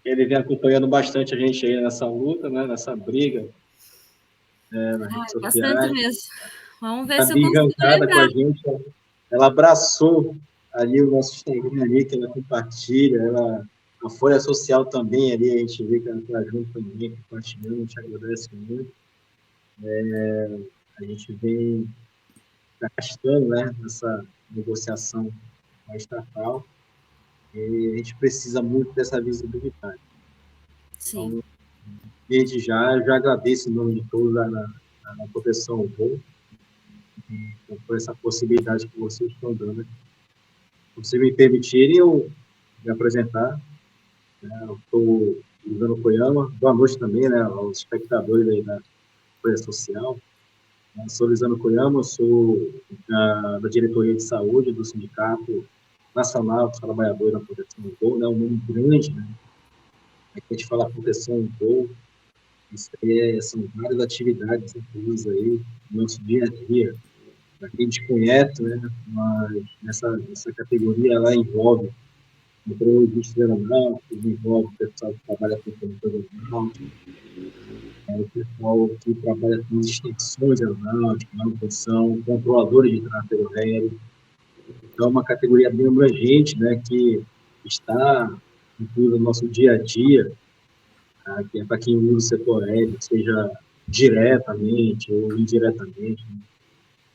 ele vem acompanhando bastante a gente aí nessa luta, né, nessa briga, nas redes Bastante sociais. mesmo. Vamos ver A se eu consigo Arrancada com lembrar. a gente, ela abraçou ali o nosso Instagram ali, que ela compartilha, a Folha Social também ali, a gente vê que ela está junto também, compartilhando, a gente agradece muito. A gente vem gastando, né, nessa negociação com a estatal, e a gente precisa muito dessa visibilidade. Sim. Então, desde já, eu já agradeço em nome de todos na proteção ao voo, por essa possibilidade que vocês estão dando. Se me permitirem, eu me apresentar, né, eu estou Lisandro Koyama, boa noite também, né, aos espectadores aí da Folha Social. Eu sou Lisandro Koyama, sou da diretoria de saúde do Sindicato Nacional dos Trabalhadores da Proteção do Voo, né, um nome grande, né, aqui a gente fala proteção do voo, isso aí são várias atividades inclusas aí no nosso dia a dia. Para quem desconhece, né, mas nessa categoria ela envolve meteorologista aeronáutico, envolve o pessoal que trabalha com controle aeronáutico, o pessoal que trabalha com extensões aeronáuticas, manutenção, controladores de tráfego aéreo. Então, é uma categoria bem abrangente, né, que está incluída no nosso dia a dia, tá, que é para quem usa o setor aéreo, seja diretamente ou indiretamente.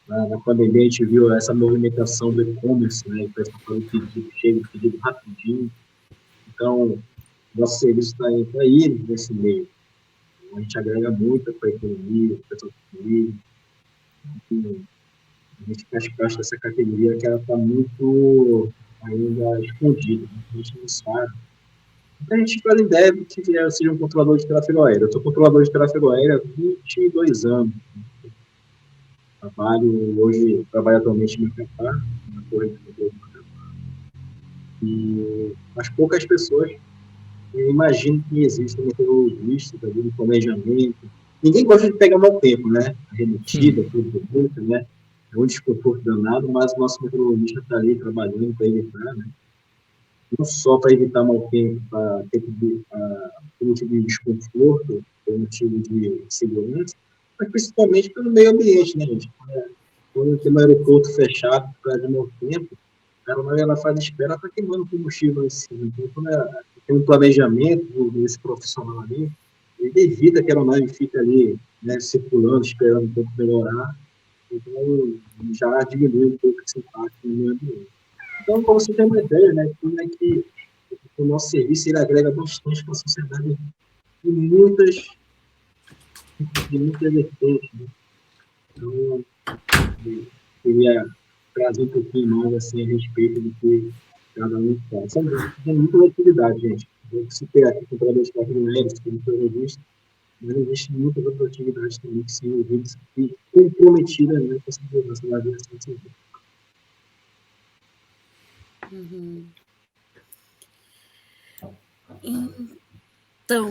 Na pandemia, a gente viu essa movimentação do e-commerce, né, o pessoal faz o pedido, chega o pedido rapidinho. Então, nosso serviço está aí nesse meio. A gente agrega muito para a economia, para o pessoal que vive. A gente faz parte dessa categoria que ela está muito ainda escondida, a gente não sabe. A gente quase deve que eu seja um controlador de tráfego aéreo. Eu sou controlador de tráfego aéreo há 22 anos. Trabalho atualmente em Macapá, na Torre de Controle de Macapá. Mas poucas pessoas imaginam que existem meteorologistas ali no planejamento. Ninguém gosta de pegar mau tempo, né? A remetida, tudo bonito, né? É um desconforto danado, mas o nosso meteorologista está ali trabalhando para evitar, né? Não só para evitar mau tempo, para ter por motivo de desconforto, por motivo de segurança, mas principalmente pelo meio ambiente, né, gente? Quando tem um aeroporto fechado por causa de mau tempo, ela faz espera, está queimando combustível em cima. Então, quando tem um planejamento desse profissional ali, ele evita que a aeronave fique ali, né, circulando, esperando um pouco melhorar, então já diminui um pouco esse impacto no meio ambiente. Então, para você ter uma ideia, né, como é que o nosso serviço ele agrega bastante para a sociedade em muitas vertentes. Né? Então, eu queria trazer um pouquinho mais assim, a respeito do que cada um faz. Tem muita atividade, gente. Eu citei aqui controlador de tráfego aéreo, meteorologista, mas existem muitas outras atividades também que são envolvidas e comprometidas, né, com essa segurança da aviação civil. Então,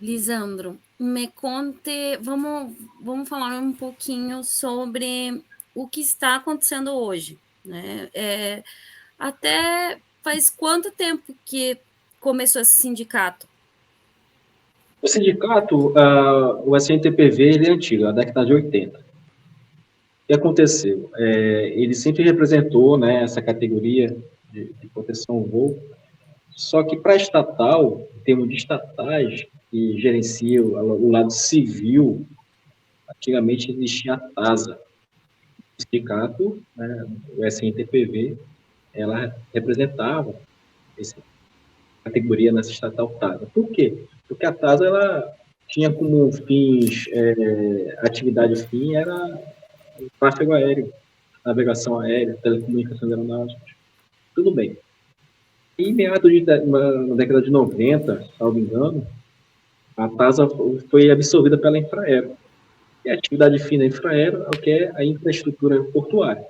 Lisandro, me conte, vamos falar um pouquinho sobre o que está acontecendo hoje, né? Até faz quanto tempo que começou esse sindicato? O sindicato, o SNTPV, ele é antigo, da década de 80. O que aconteceu? Ele sempre representou, né, essa categoria de proteção ao voo, só que para a estatal, em termos de estatais, que gerenciam o lado civil, antigamente existia a TASA. O sindicato, né, o SNTPV, ela representava essa categoria nessa estatal TASA. Por quê? Porque a TASA, ela tinha como fins, atividade fim, era o tráfego aéreo, navegação aérea, telecomunicações aeronáuticas, tudo bem. Em meados na década de 90, salvo engano, a TASA foi absorvida pela Infraero. E a atividade fim da Infraero é o que é a infraestrutura portuária.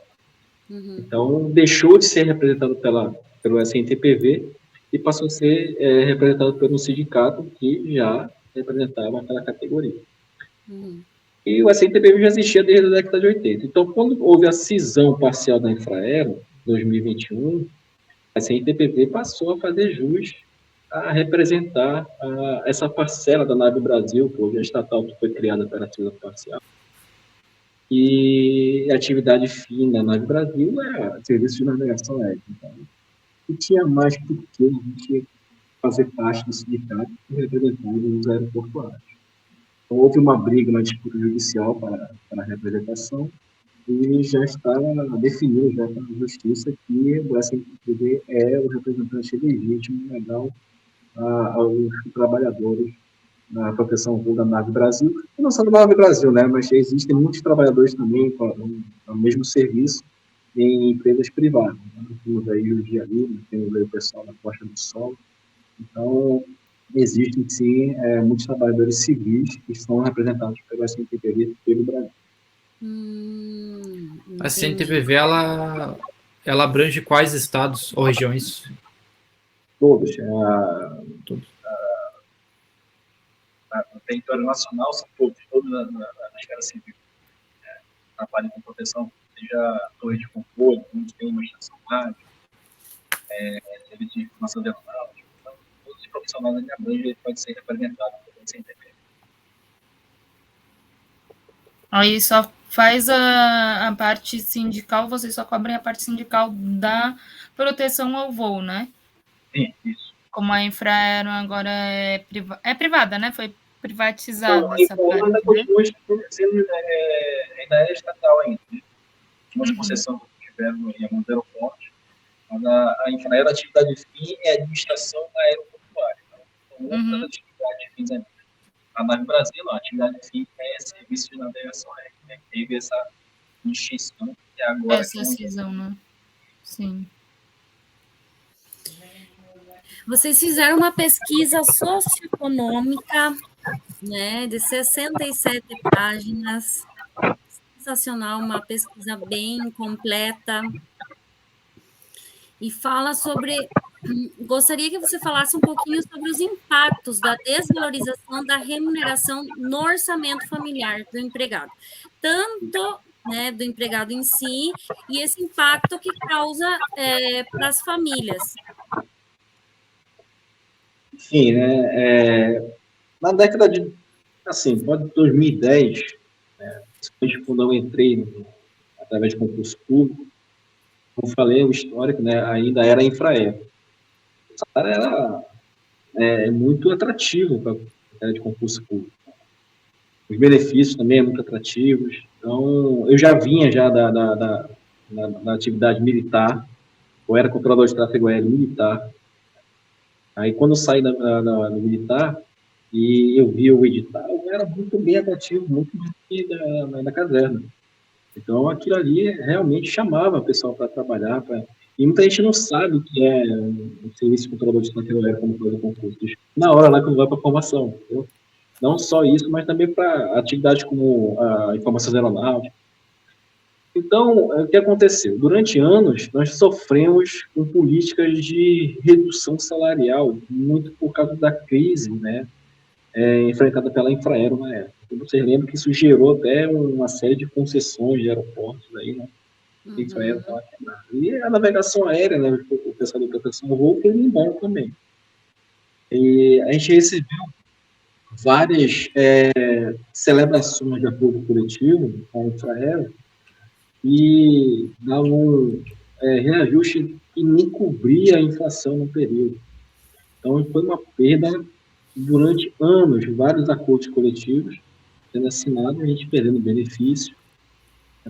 Então, deixou de ser representado pelo SNTPV e passou a ser representado pelo sindicato que já representava aquela categoria. E o SNTPV já existia desde a década de 80. Então, quando houve a cisão parcial da Infraero, em 2021, a SNTPV passou a fazer jus a representar essa parcela da Nave Brasil, que hoje é estatal, que foi criada pela Ativa Parcial. E a atividade fim da Nave Brasil é serviço de navegação aérea. Então, e tinha mais porque a gente fazer parte do sindicato e representar os aeroportuários. Então, houve uma briga, uma disputa judicial para a representação e já está definido já pela justiça que o SNTP é o representante legítimo legal aos trabalhadores na proteção ao voo da Nave Brasil, e não só da Nave Brasil, né, mas existem muitos trabalhadores também com o mesmo serviço em empresas privadas. Né? Temos aí o Dia Livre, temos aí o pessoal da Costa do Sol. Então, existem, sim, muitos trabalhadores civis que são representados pelo SNTPV pelo Brasil. A CNTPV, ela abrange quais estados ou regiões? Todos. No território nacional, são todos na esfera civil. Trabalham com proteção, seja torre de controle, onde tem uma estação rádio, serviço de informação de aeronáutica. Então, todos os profissionais da abrangem podem ser representados pelo CNTPV. Aí só faz a parte sindical, vocês só cobrem a parte sindical da proteção ao voo, né? Sim, isso. Como a Infraero agora é privada, né? Foi privatizada Não, essa parte, ainda continua sendo, ainda é estatal ainda. Né? Tinha uma concessão que tiveram em alguns aeroportos, mas a Infraero, a atividade fim é a administração aeroportuária. Então, outras atividades fins ainda. A Nave Brasil, a atividade fim é serviço de navegação aérea. Né? Teve essa distinção que agora... Essa cisão, né? Sim. Vocês fizeram uma pesquisa socioeconômica, né, de 67 páginas. Sensacional, uma pesquisa bem completa. E fala sobre... Gostaria que você falasse um pouquinho sobre os impactos da desvalorização da remuneração no orçamento familiar do empregado. Tanto, né, do empregado em si, e esse impacto que causa para as famílias. Sim, né, na década de, assim, pode 2010, né, quando eu entrei através de concurso público, como falei, o histórico, né, ainda era a Infraero. O salário era muito atrativo para a área de concurso público. Os benefícios também eram muito atrativos. Então, eu já vinha já da atividade militar, eu era controlador de tráfego aéreo militar. Aí, quando eu saí do militar e eu vi o edital, era muito bem atrativo, muito da caserna. Então, aquilo ali realmente chamava o pessoal para trabalhar. E muita gente não sabe o que é o serviço de controlador de tráfego aéreo como fazer concurso. Na hora lá, quando vai para a formação. Entendeu? Não só isso, mas também para atividades como a informação aeronáutica. Então, o que aconteceu? Durante anos, nós sofremos com políticas de redução salarial, muito por causa da crise, né, enfrentada pela Infraero na época. E vocês lembram que isso gerou até uma série de concessões de aeroportos aí, né? A Infraero estava quebrada. E a navegação aérea, né, o pessoal da proteção do voo, teve embora também. E a gente recebeu várias celebrações de acordo coletivo com a Infraero, e davam reajuste que nem cobria a inflação no período. Então, foi uma perda durante anos, vários acordos coletivos sendo assinados, a gente perdendo benefício.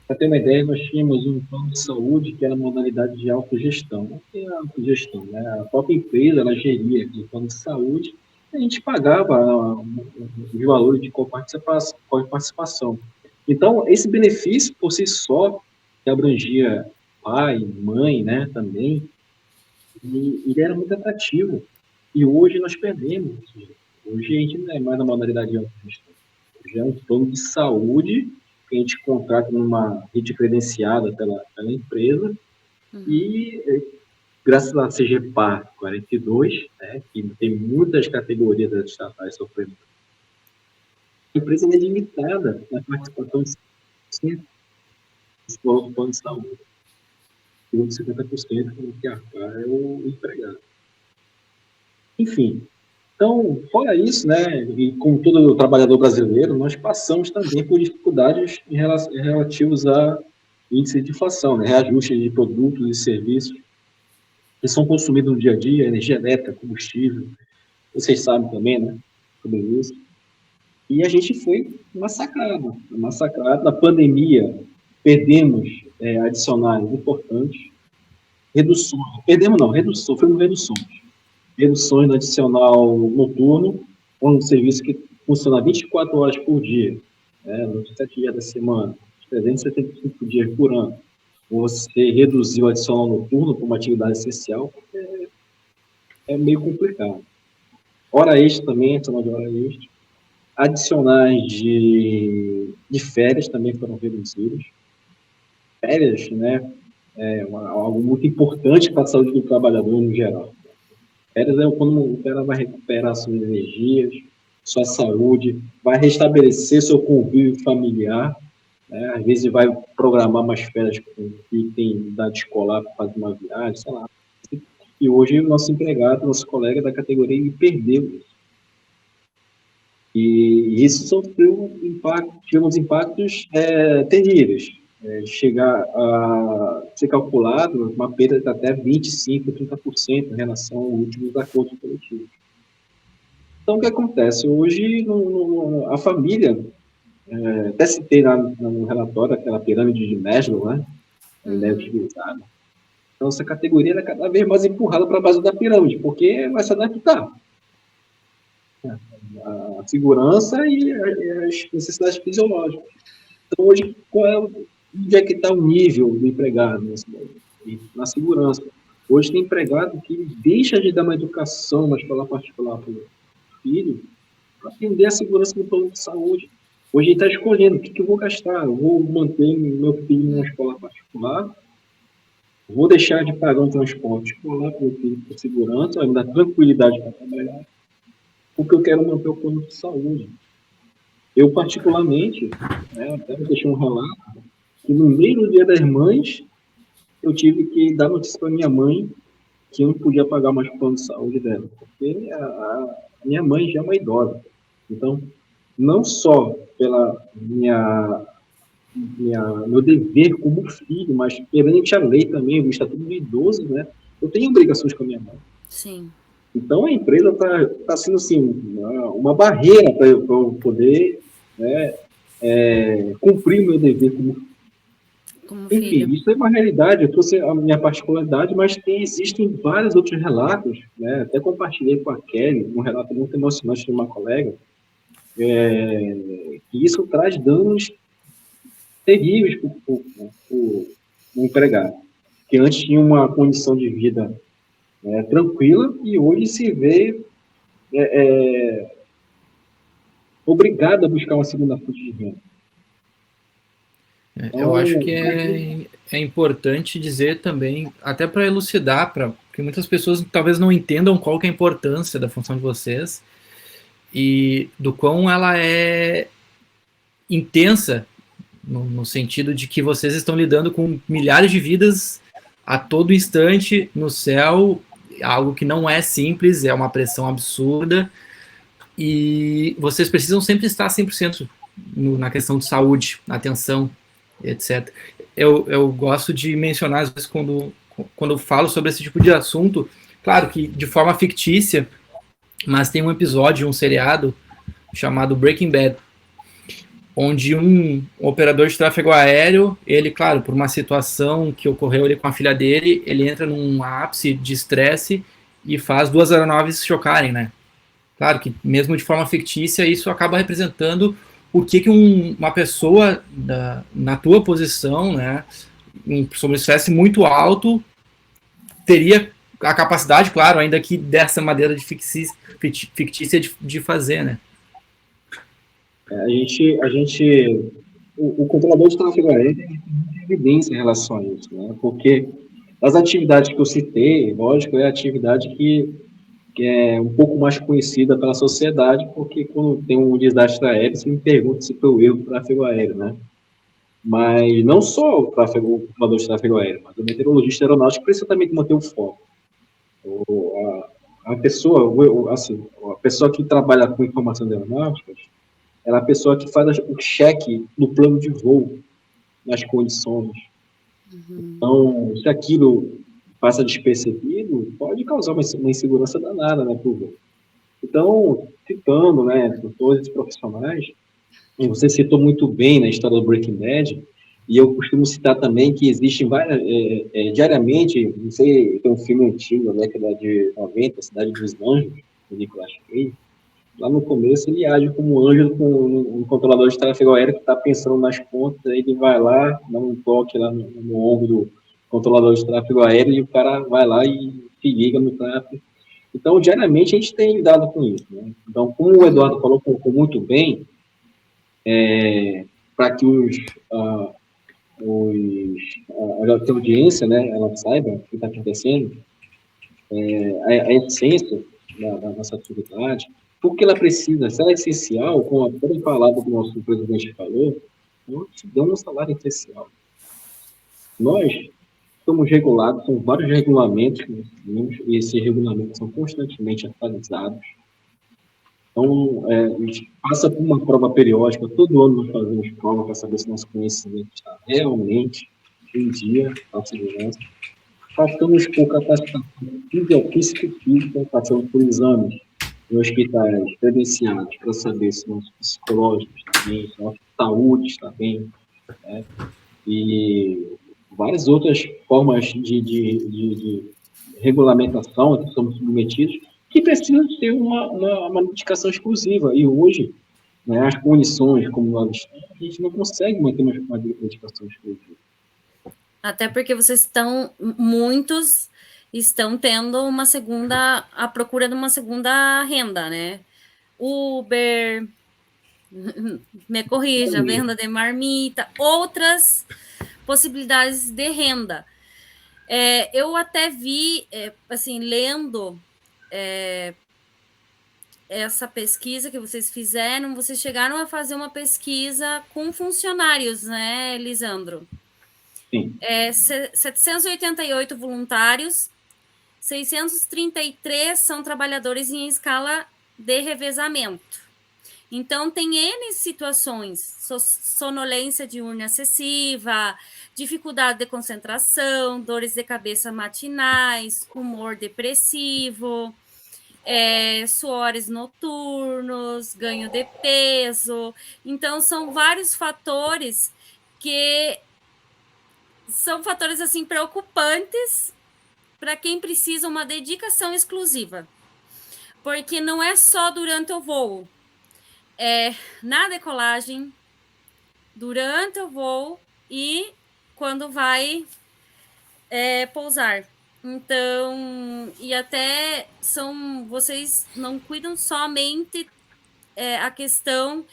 Para ter uma ideia, nós tínhamos um plano de saúde que era uma modalidade de autogestão. Não tem autogestão, né? A própria empresa, ela geria aquele plano de saúde, e a gente pagava os valores de coparticipação. Então, esse benefício, por si só, que abrangia pai, mãe, né, também, e ele era muito atrativo. E hoje nós perdemos. Hoje a gente não é mais na modalidade de autogestão. Hoje é um plano de saúde que a gente contrata numa rede credenciada pela empresa e, graças à CGPAR 42, né, que tem muitas categorias das estatais sofrendo, a empresa é limitada na participação de 100% do plano de saúde. E 50% que arcar é o empregado. Enfim, então, fora isso, né, e como todo trabalhador brasileiro, nós passamos também por dificuldades relativas a índice de inflação, né, reajuste de produtos e serviços que são consumidos no dia a dia, energia elétrica, combustível, vocês sabem também, né, sobre isso. E a gente foi massacrado. Na pandemia, perdemos adicionais importantes, reduções, perdemos não, redução, foram reduções no adicional noturno, um serviço que funciona 24 horas por dia, nos 7 dias da semana, 375 dias por ano. Você reduzir o adicional noturno para uma atividade essencial é meio complicado. Hora extra também, adicional de hora extra. Adicionais de férias também foram reduzidos. Férias, né, algo muito importante para a saúde do trabalhador no geral. Férias é quando o cara vai recuperar suas energias, sua saúde, vai restabelecer seu convívio familiar, né? Às vezes vai programar umas férias que tem idade escolar para fazer uma viagem, sei lá. E hoje o nosso empregado, nosso colega da categoria, ele perdeu isso. E isso sofreu uns impactos terríveis. Chegar a ser calculado uma perda de até 25%, 30% em relação aos últimos acordos coletivos. Então, o que acontece? Hoje, a família, até citei lá no relatório, aquela pirâmide de Maslow, né? Ela é utilizada. Então, essa categoria é cada vez mais empurrada para a base da pirâmide, porque vai se adaptar. A segurança e as necessidades fisiológicas. Então, hoje, onde é que está o nível do empregado na segurança? Hoje tem empregado que deixa de dar uma educação, uma escola particular para o filho, para atender a segurança do plano de saúde. Hoje ele está escolhendo o que eu vou gastar. Eu vou manter meu filho em uma escola particular, vou deixar de pagar um transporte escolar para o filho por segurança, vai me dar tranquilidade para trabalhar, porque eu quero manter o plano de saúde. Eu, particularmente, até vou deixar um relato, que no meio do Dia das Mães, eu tive que dar notícia para minha mãe que eu não podia pagar mais o plano de saúde dela, porque a minha mãe já é uma idosa. Então, não só pela meu dever como filho, mas perante a lei também, o Estatuto do Idoso, né, eu tenho obrigações com a minha mãe. Sim. Então, a empresa está sendo assim, uma barreira para eu poder cumprir o meu dever como filho. Enfim, isso é uma realidade, eu trouxe a minha particularidade, mas existem vários outros relatos, né? Até compartilhei com a Kelly um relato muito emocionante de uma colega, que isso traz danos terríveis para o empregado, que antes tinha uma condição de vida tranquila e hoje se vê obrigado a buscar uma segunda fonte de renda. Eu acho que é importante dizer também, até para elucidar, porque muitas pessoas talvez não entendam qual que é a importância da função de vocês e do quão ela é intensa, no sentido de que vocês estão lidando com milhares de vidas a todo instante no céu, algo que não é simples, é uma pressão absurda, e vocês precisam sempre estar 100% na questão de saúde, atenção, etc. Eu gosto de mencionar, às vezes, quando eu falo sobre esse tipo de assunto, claro que de forma fictícia, mas tem um episódio, um seriado, chamado Breaking Bad, onde um operador de tráfego aéreo, ele, claro, por uma situação que ocorreu ali com a filha dele, ele entra num ápice de estresse e faz 2 aeronaves chocarem, né? Claro que, mesmo de forma fictícia, isso acaba representando o que uma pessoa na tua posição, né, sobre um estresse muito alto, teria a capacidade, claro, ainda que dessa maneira fictícia de fazer, né? O controlador de tráfego aéreo tem muita evidência em relação a isso, né? Porque as atividades que eu citei, lógico, é a atividade que é um pouco mais conhecida pela sociedade, porque quando tem um desastre aéreo, você me pergunta se foi o erro do tráfego aéreo, né? Mas não só o controlador de tráfego aéreo, mas o meteorologista aeronáutico precisa também manter o foco. a pessoa, assim, a pessoa que trabalha com informação aeronáutica, ela é a pessoa que faz o cheque do plano de voo, nas condições. Então, se aquilo passa despercebido, pode causar uma insegurança danada, né, para o voo. Então, citando, né, todos esses profissionais, e você citou muito bem na história do Breaking Bad, e eu costumo citar também que existem várias, diariamente, não sei, tem um filme antigo, né, década de 90, Cidade dos Anjos, do Nicolas Cage. Lá no começo ele age como um anjo com um controlador de tráfego aéreo que está pensando nas pontas, aí ele vai lá, dá um toque lá no ombro do controlador de tráfego aéreo e o cara vai lá e se liga no tráfego. Então, diariamente a gente tem lidado com isso, né? Então, como o Eduardo colocou muito bem, para que a audiência, né, ela saiba o que está acontecendo, a essência da nossa atividade, porque ela precisa, se ela é essencial, como a própria palavra do nosso presidente falou, nós damos um salário essencial. Nós somos regulados, são vários regulamentos que nós temos, e esses regulamentos são constantemente atualizados. Então, a gente passa por uma prova periódica, todo ano nós fazemos prova para saber se nosso conhecimento está realmente em dia para a segurança. Passamos por capacitação física, passamos por exames em hospitais credenciados para saber se nosso psicológico está bem, se nossa saúde está bem, né? E várias outras formas de regulamentação que somos submetidos, que precisam ter uma dedicação exclusiva. E hoje, né, as condições como nós estamos, a gente não consegue manter uma dedicação exclusiva. Até porque muitos estão tendo a procura de uma segunda renda, né? Uber, me corrija, venda de marmita, outras possibilidades de renda. Eu até vi, assim, lendo essa pesquisa que vocês fizeram, vocês chegaram a fazer uma pesquisa com funcionários, né, Lisandro? Sim. 788 voluntários, 633 são trabalhadores em escala de revezamento. Então, tem N situações: sonolência diurna excessiva, dificuldade de concentração, dores de cabeça matinais, humor depressivo, suores noturnos, ganho de peso. Então, são vários fatores que são fatores assim preocupantes para quem precisa uma dedicação exclusiva, porque não é só durante o voo, na decolagem, durante o voo e quando vai pousar. Então, e até vocês não cuidam somente a questão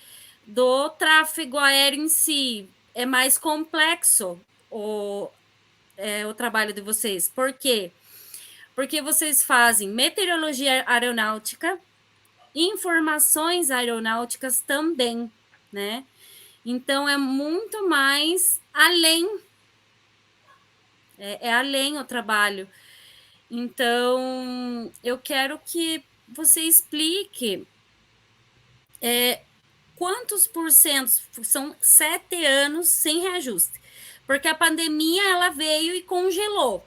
do tráfego aéreo em si, é mais complexo o trabalho de vocês. Por quê? Porque vocês fazem meteorologia aeronáutica, informações aeronáuticas também, né? Então, é muito mais além. É além o trabalho. Então, eu quero que você explique quantos por cento, são 7 anos sem reajuste, porque a pandemia ela veio e congelou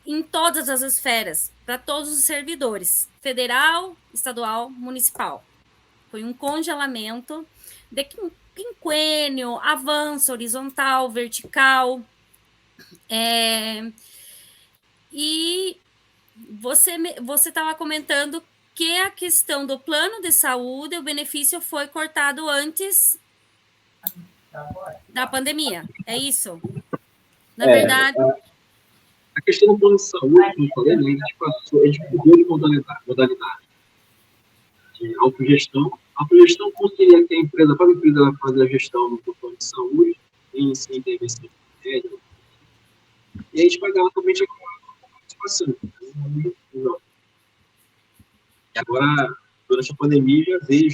em todas as esferas, para todos os servidores, federal, estadual, municipal. Foi um congelamento de quinquênio, avanço horizontal, vertical. E você estava comentando que a questão do plano de saúde, o benefício foi cortado antes da pandemia, é isso? Na verdade... A questão do plano de saúde, como eu falei, a gente mudou de modalidade de autogestão. A autogestão consideria que a própria empresa vai fazer a gestão do plano de saúde, sem intervenção médica, e a gente pagava somente a participação. E agora, durante a pandemia, já veio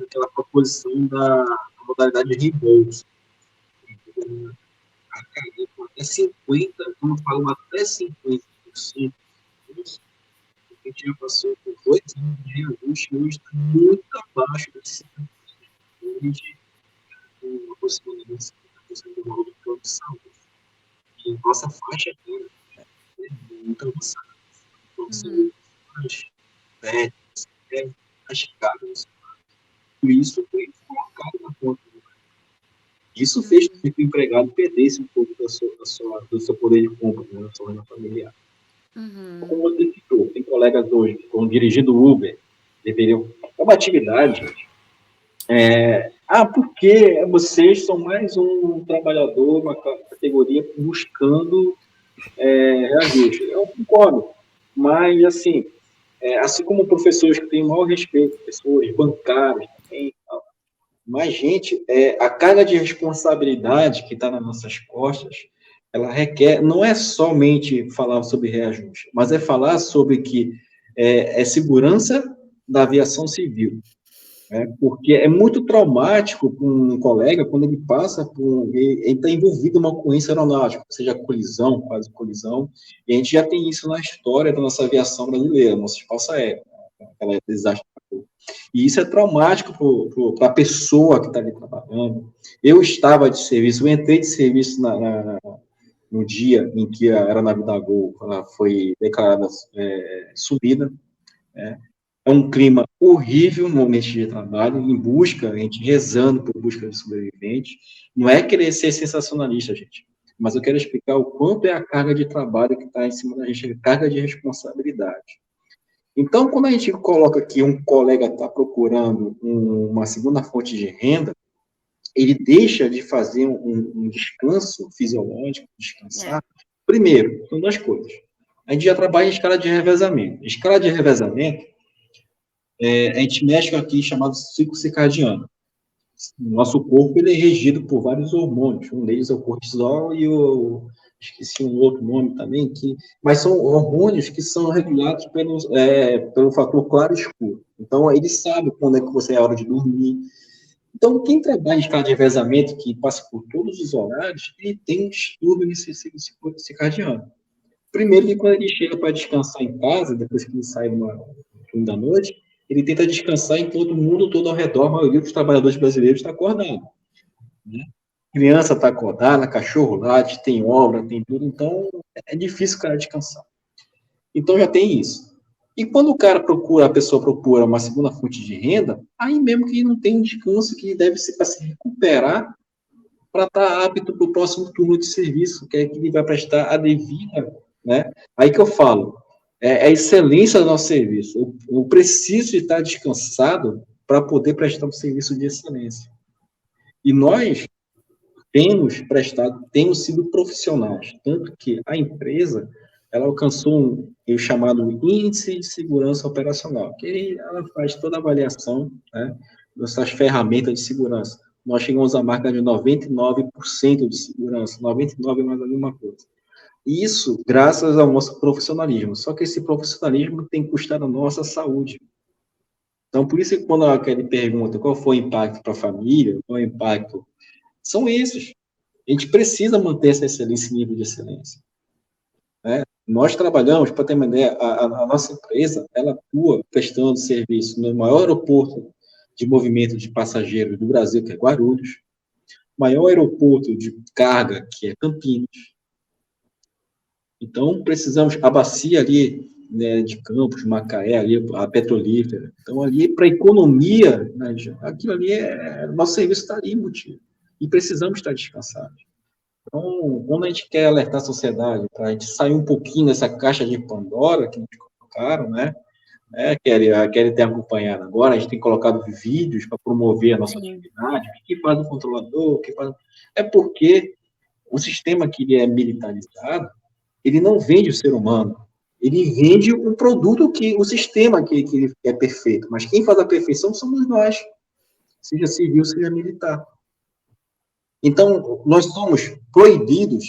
aquela proposição da modalidade de reembolso. Até 50%, como eu falo, até 50%, gente já passou por 2 anos de reajuste e hoje está muito abaixo desse hoje, aproximadamente 50% do valor de produção. E nossa faixa aqui é muito avançada. Produção mais velha, mais caras. E isso foi colocado na conta. Isso fez com que o empregado perdesse um pouco do seu poder de compra, né, da sua renda familiar. Como você citou, tem colegas hoje que estão dirigindo Uber, deveriam... É uma atividade, gente. Porque vocês são mais um trabalhador, uma categoria buscando reajuste. Eu concordo, mas, assim, assim como professores que têm o maior respeito, pessoas bancárias também, mas, gente, a carga de responsabilidade que está nas nossas costas, ela requer, não é somente falar sobre reajuste, mas é falar sobre que é segurança da aviação civil. Porque é muito traumático para um colega quando ele passa ele está envolvido em uma ocorrência aeronáutica, seja colisão, quase colisão, e a gente já tem isso na história da nossa aviação brasileira, nosso espaço aéreo, aquela desastre. E isso é traumático para a pessoa que está ali trabalhando. Eu estava de serviço, eu entrei de serviço no dia em que a aeronave da Gol ela foi declarada subida, É um clima horrível no ambiente de trabalho, a gente rezando por busca de sobreviventes. Não é querer ser sensacionalista, gente, mas eu quero explicar o quanto é a carga de trabalho que está em cima da gente, a carga de responsabilidade. Então, quando a gente coloca que um colega está procurando uma segunda fonte de renda, ele deixa de fazer um descanso fisiológico, descansar. Primeiro, são 2 coisas. A gente já trabalha em escala de revezamento. Escala de revezamento, a gente mexe com aqui chamado ciclo circadiano. O nosso corpo ele é regido por vários hormônios. Um deles é o cortisol e esqueci um outro nome também, mas são hormônios que são regulados pelo fator claro e escuro. Então, ele sabe quando é que você é hora de dormir. Então, quem trabalha em escala de revezamento, que passa por todos os horários, ele tem um distúrbio nesse ciclo circadiano. Primeiro, que quando ele chega para descansar em casa, depois que ele sai no fim da noite, ele tenta descansar em todo mundo, todo ao redor, a maioria dos trabalhadores brasileiros está acordado. Né? Criança está acordada, cachorro late, tem obra, tem tudo, então é difícil o cara descansar. Então já tem isso. E quando a pessoa procura uma segunda fonte de renda, aí mesmo que não tem um descanso que deve ser para se recuperar para estar apto para o próximo turno de serviço, que é que ele vai prestar a devida, né? Aí que eu falo, é a excelência do nosso serviço. Eu preciso estar descansado para poder prestar um serviço de excelência. E nós temos sido profissionais, tanto que a empresa ela alcançou o chamado Índice de Segurança Operacional, que ela faz toda a avaliação, né, dessas ferramentas de segurança. Nós chegamos à marca de 99% de segurança, 99% mais alguma coisa. Isso graças ao nosso profissionalismo. Só que esse profissionalismo tem custado a nossa saúde. Então, por isso que quando a Kelly pergunta qual foi o impacto para a família, qual é o impacto, são esses. A gente precisa manter esse nível de excelência. Né? Nós trabalhamos, para ter uma ideia, a nossa empresa, ela atua prestando serviço no maior aeroporto de movimento de passageiros do Brasil, que é Guarulhos, maior aeroporto de carga, que é Campinas. Então, precisamos, a bacia ali, né, de Campos, Macaé, ali, a petrolífera. Então, ali, para a economia, né, aquilo ali, nosso serviço está ali embutido. E precisamos estar descansados. Então, quando a gente quer alertar a sociedade, para a gente sair um pouquinho dessa caixa de Pandora que nos colocaram, né? A Kelly tem acompanhado agora, a gente tem colocado vídeos para promover a nossa atividade, o que faz o controlador, É porque o sistema que ele é militarizado, ele não vende o ser humano, ele vende o produto, o sistema que ele é perfeito, mas quem faz a perfeição somos nós, seja civil, seja militar. Então, nós somos proibidos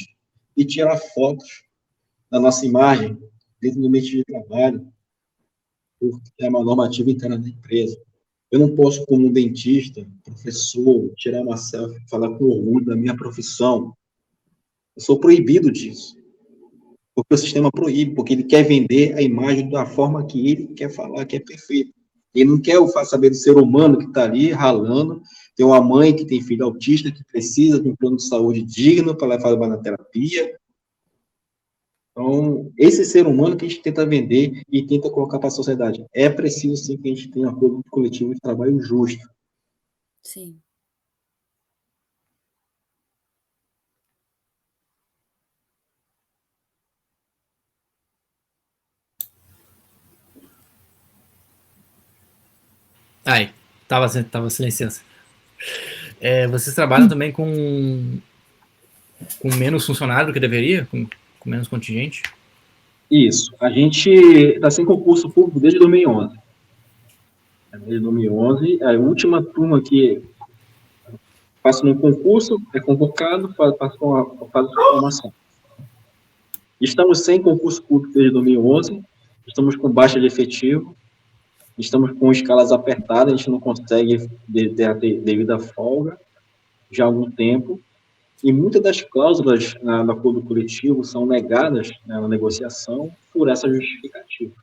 de tirar fotos da nossa imagem dentro do ambiente de trabalho, porque é uma normativa interna da empresa. Eu não posso, como um dentista, professor, tirar uma selfie, falar com orgulho da minha profissão. Eu sou proibido disso. porque o sistema proíbe, porque ele quer vender a imagem da forma que ele quer falar, que é perfeito. Ele não quer saber do ser humano que está ali ralando, tem uma mãe que tem filho autista, que precisa de um plano de saúde digno para levar na terapia. Então, esse ser humano que a gente tenta vender e tenta colocar para a sociedade. É preciso, sim, que a gente tenha um acordo coletivo de trabalho justo. Sim. Ai, tava silenciando. Vocês trabalham também com menos funcionário do que deveria? Com menos contingente? Isso. A gente está sem concurso público desde 2011. Desde 2011, a última turma que passa no concurso, é convocado, faz a formação. Estamos sem concurso público desde 2011, estamos com baixa de efetivo, estamos com escalas apertadas, a gente não consegue devido à folga já há algum tempo, e muitas das cláusulas no acordo coletivo são negadas, né, na negociação por essa justificativa,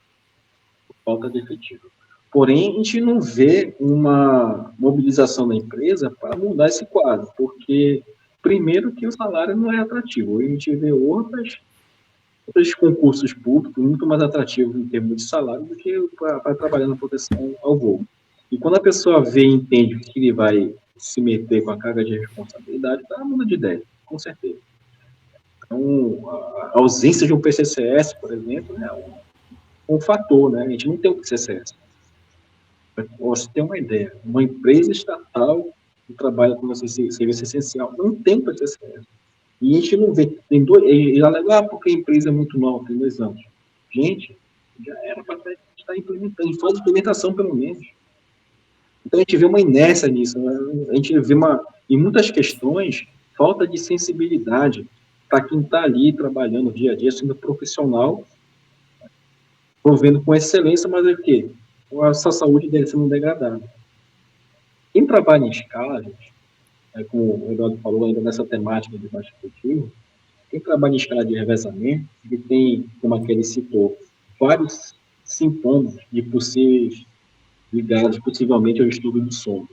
por falta de efetivo. Porém, a gente não vê uma mobilização da empresa para mudar esse quadro, porque, primeiro, que o salário não é atrativo. A gente vê outros concursos públicos muito mais atrativos em termos de salário do que para trabalhar na proteção ao voo. E quando a pessoa vê e entende que ele vai se meter com a carga de responsabilidade, ela muda de ideia, com certeza. Então, a ausência de um PCCS, por exemplo, é um fator, né? A gente não tem um PCCS. Para você ter uma ideia, uma empresa estatal que trabalha com serviço essencial não tem PCCS. E a gente não vê. Tem ele alega, porque a empresa é muito nova, tem 2 anos. Gente, já era para estar implementando, falta de implementação, pelo menos. Então, a gente vê uma inércia nisso. Né? A gente vê em muitas questões, falta de sensibilidade para quem está ali trabalhando dia a dia, sendo profissional, provendo com excelência, mas é o quê? A sua saúde deve sendo degradada. Quem trabalha em escala, gente, como o Eduardo falou ainda nessa temática de baixo efetivo, quem trabalha em escala de revezamento, ele tem, como aquele citou, vários sintomas de possíveis ligados possivelmente ao estudo do sono.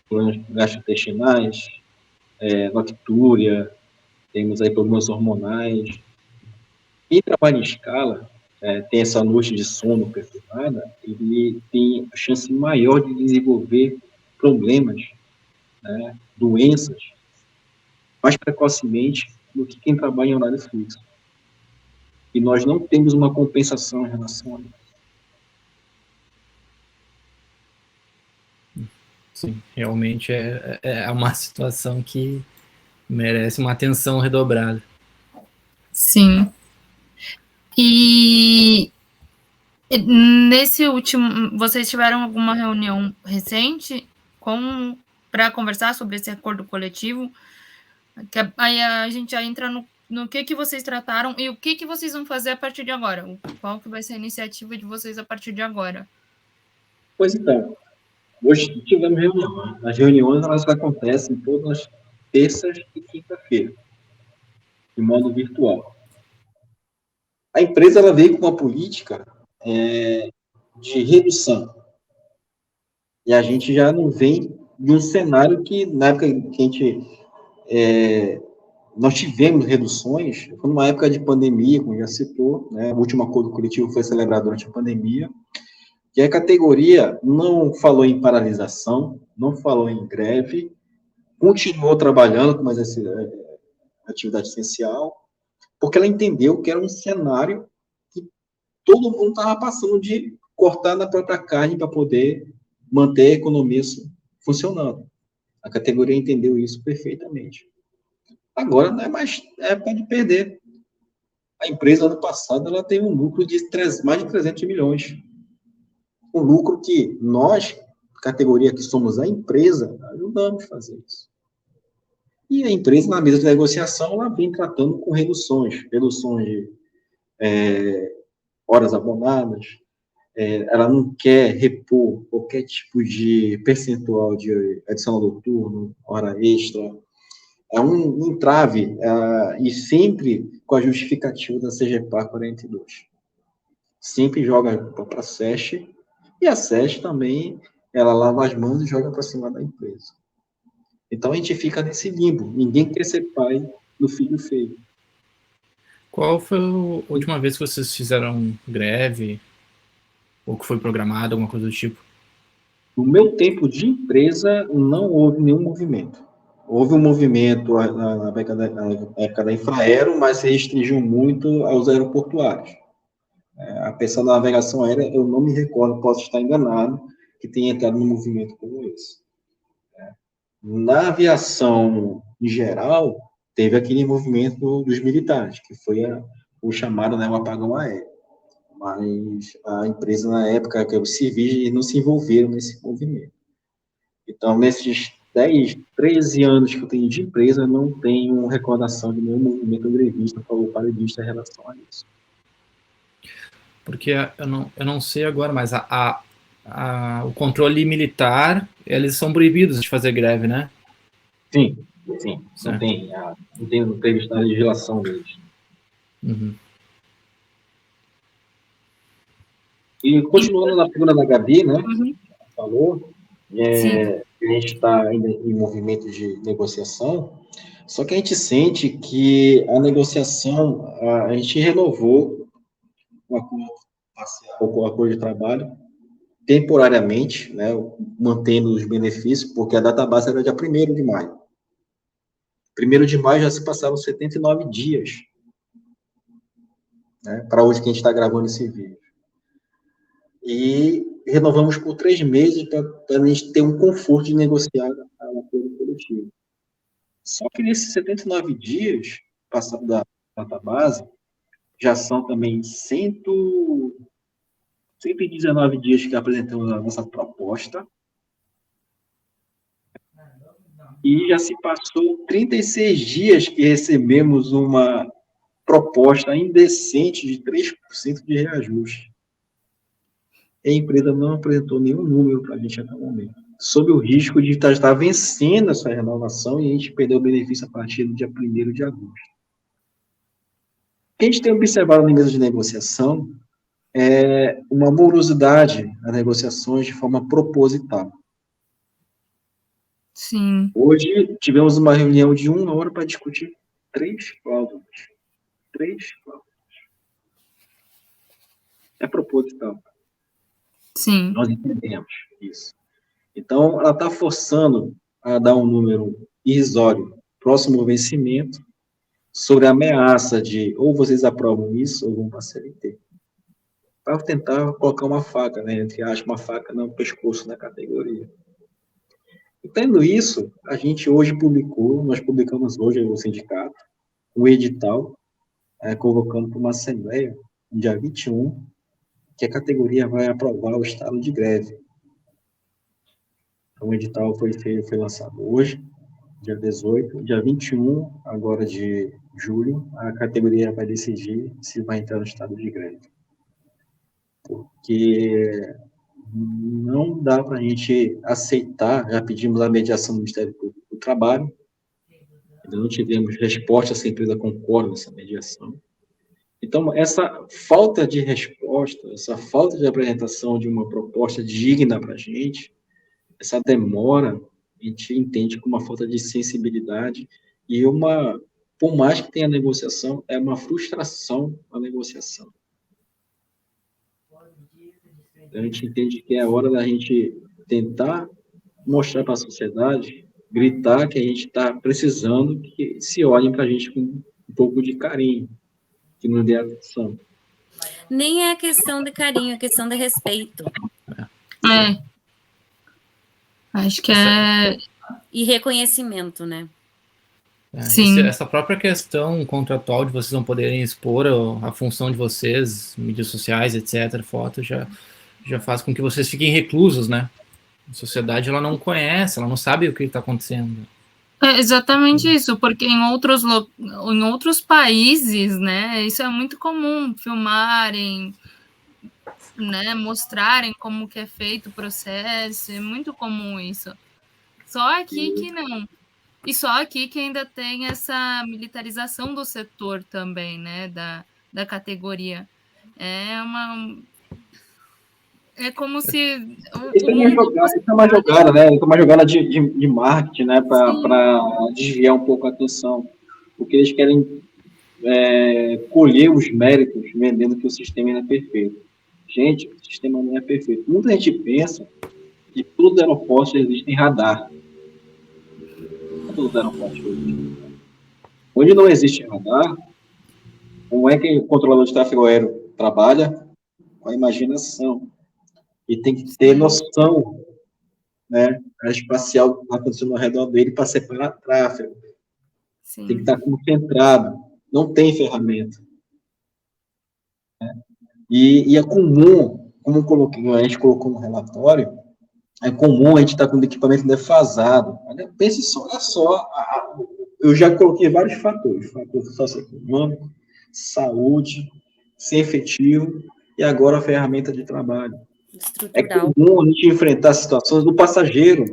Problemas gastrointestinais, noctúria, temos aí problemas hormonais. Quem trabalha em escala, tem essa noite de sono perturbada, ele tem a chance maior de desenvolver problemas, né, doenças, mais precocemente do que quem trabalha em horário fixo. E nós não temos uma compensação em relação a isso. Sim, realmente é uma situação que merece uma atenção redobrada. Sim. E nesse último, vocês tiveram alguma reunião recente para conversar sobre esse acordo coletivo? Aí a gente já entra no que vocês trataram e o que vocês vão fazer a partir de agora. Qual que vai ser a iniciativa de vocês a partir de agora? Pois então, hoje tivemos reunião. As reuniões, elas acontecem todas as terças e quinta-feira, de modo virtual. A empresa, ela veio com uma política de redução. E a gente já não vem de um cenário que, na época que a gente... nós tivemos reduções, foi numa época de pandemia, como já citou, né? O último acordo coletivo foi celebrado durante a pandemia, que a categoria não falou em paralisação, não falou em greve, continuou trabalhando com essa atividade essencial, porque ela entendeu que era um cenário que todo mundo estava passando de cortar na própria carne para poder manter a economia funcionando. A categoria entendeu isso perfeitamente. Agora não é mais época de perder. A empresa, ano passado, ela teve um lucro de mais de 300 milhões. Um lucro que nós, categoria que somos a empresa, ajudamos a fazer isso. E a empresa, na mesa de negociação, ela vem tratando com reduções de horas abonadas, ela não quer repor qualquer tipo de percentual de adicional noturno, hora extra, é um entrave, e sempre com a justificativa da CGPAR 42. Sempre joga para a SESC, e a SESC também, ela lava as mãos e joga para cima da empresa. Então, a gente fica nesse limbo. Ninguém quer ser pai do filho feio. Qual foi a última vez que vocês fizeram greve? Ou que foi programado, alguma coisa do tipo? No meu tempo de empresa, não houve nenhum movimento. Houve um movimento na época da Infraero, mas se restringiu muito aos aeroportuários. A questão da navegação aérea, eu não me recordo, posso estar enganado, que tenha entrado num movimento como esse. Na aviação, em geral, teve aquele movimento dos militares, que foi o chamado, né, o apagão aéreo. Mas a empresa, na época, que os civis não se envolveram nesse movimento. Então, nesses 10, 13 anos que eu tenho de empresa, eu não tenho recordação de nenhum movimento grevista ou paredista em relação a isso. Porque eu não sei agora, mas o controle militar, eles são proibidos de fazer greve, né? Sim. Não tem previsto na legislação deles. Uhum. E continuando na pergunta da Gabi, né? Uhum. Falou, a gente está ainda em movimento de negociação, só que a gente sente que a negociação, a gente renovou o acordo de trabalho temporariamente, né, mantendo os benefícios, porque a data base era dia 1º de maio. 1º de maio já se passaram 79 dias, né, para hoje que a gente está gravando esse vídeo. E renovamos por 3 meses para a gente ter um conforto de negociar o acordo coletivo. Só que nesses 79 dias, passado da data base, já são também 119 dias que apresentamos a nossa proposta, e já se passou 36 dias que recebemos uma proposta indecente de 3% de reajuste. E a empresa não apresentou nenhum número para a gente até o momento, sob o risco de estar vencendo essa renovação e a gente perder o benefício a partir do dia 1º de agosto. O que a gente tem observado na mesa de negociação é uma morosidade nas negociações de forma proposital. Sim. Hoje, tivemos uma reunião de 1 hora para discutir 3 cláusulas. 3 cláusulas. É proposital. Sim. Nós entendemos isso. Então, ela está forçando a dar um número irrisório próximo ao vencimento, sobre a ameaça de ou vocês aprovam isso ou vão para a CLT. Para tentar colocar uma faca, né, entre aspas, uma faca no pescoço da categoria. E tendo isso, a gente hoje nós publicamos hoje, o sindicato, o edital, convocando para uma assembleia, no dia 21, que a categoria vai aprovar o estado de greve. Então, o edital foi lançado hoje, dia 18, dia 21, agora de julho, a categoria vai decidir se vai entrar no estado de greve. Porque não dá para a gente aceitar, já pedimos a mediação do Ministério Público do Trabalho, ainda não tivemos resposta se a empresa concorda nessa mediação. Então, essa falta de resposta, essa falta de apresentação de uma proposta digna para a gente, essa demora, a gente entende como uma falta de sensibilidade e por mais que tenha negociação, é uma frustração a negociação. Então, a gente entende que é a hora da gente tentar mostrar para a sociedade, gritar que a gente está precisando que se olhem para a gente com um pouco de carinho, que não dê atenção. Nem é questão de carinho, é questão de respeito. Acho que é... E reconhecimento, né? Sim. Essa própria questão contratual de vocês não poderem expor a função de vocês, mídias sociais, etc., fotos, já faz com que vocês fiquem reclusos, né? A sociedade, ela não conhece, ela não sabe o que está acontecendo. É exatamente isso, porque em outros países, né, isso é muito comum, filmarem, né, mostrarem como que é feito o processo, é muito comum isso. Só aqui que não. E só aqui que ainda tem essa militarização do setor também, né, da categoria. É como se Isso o mundo fosse... é uma jogada, né? Isso é uma jogada de marketing, né? Sim. Para desviar um pouco a atenção. Porque eles querem colher os méritos vendendo que o sistema não é perfeito. Gente, o sistema não é perfeito. Muita gente pensa que todos os aeroportos existem radar. Todos os aeroportos existem. Onde não existe radar, como é que o controlador de tráfego aéreo trabalha? Com a imaginação. E tem que ter noção, né, espacial que está acontecendo ao redor dele para separar tráfego. Sim. Tem que estar concentrado. Não tem ferramenta. Né? E é comum, como a gente colocou no relatório, é comum a gente estar com o equipamento defasado. Pense só, olha só, eu já coloquei vários fatores socioeconômico, saúde, ser efetivo e agora a ferramenta de trabalho. É comum a gente enfrentar situações do passageiro,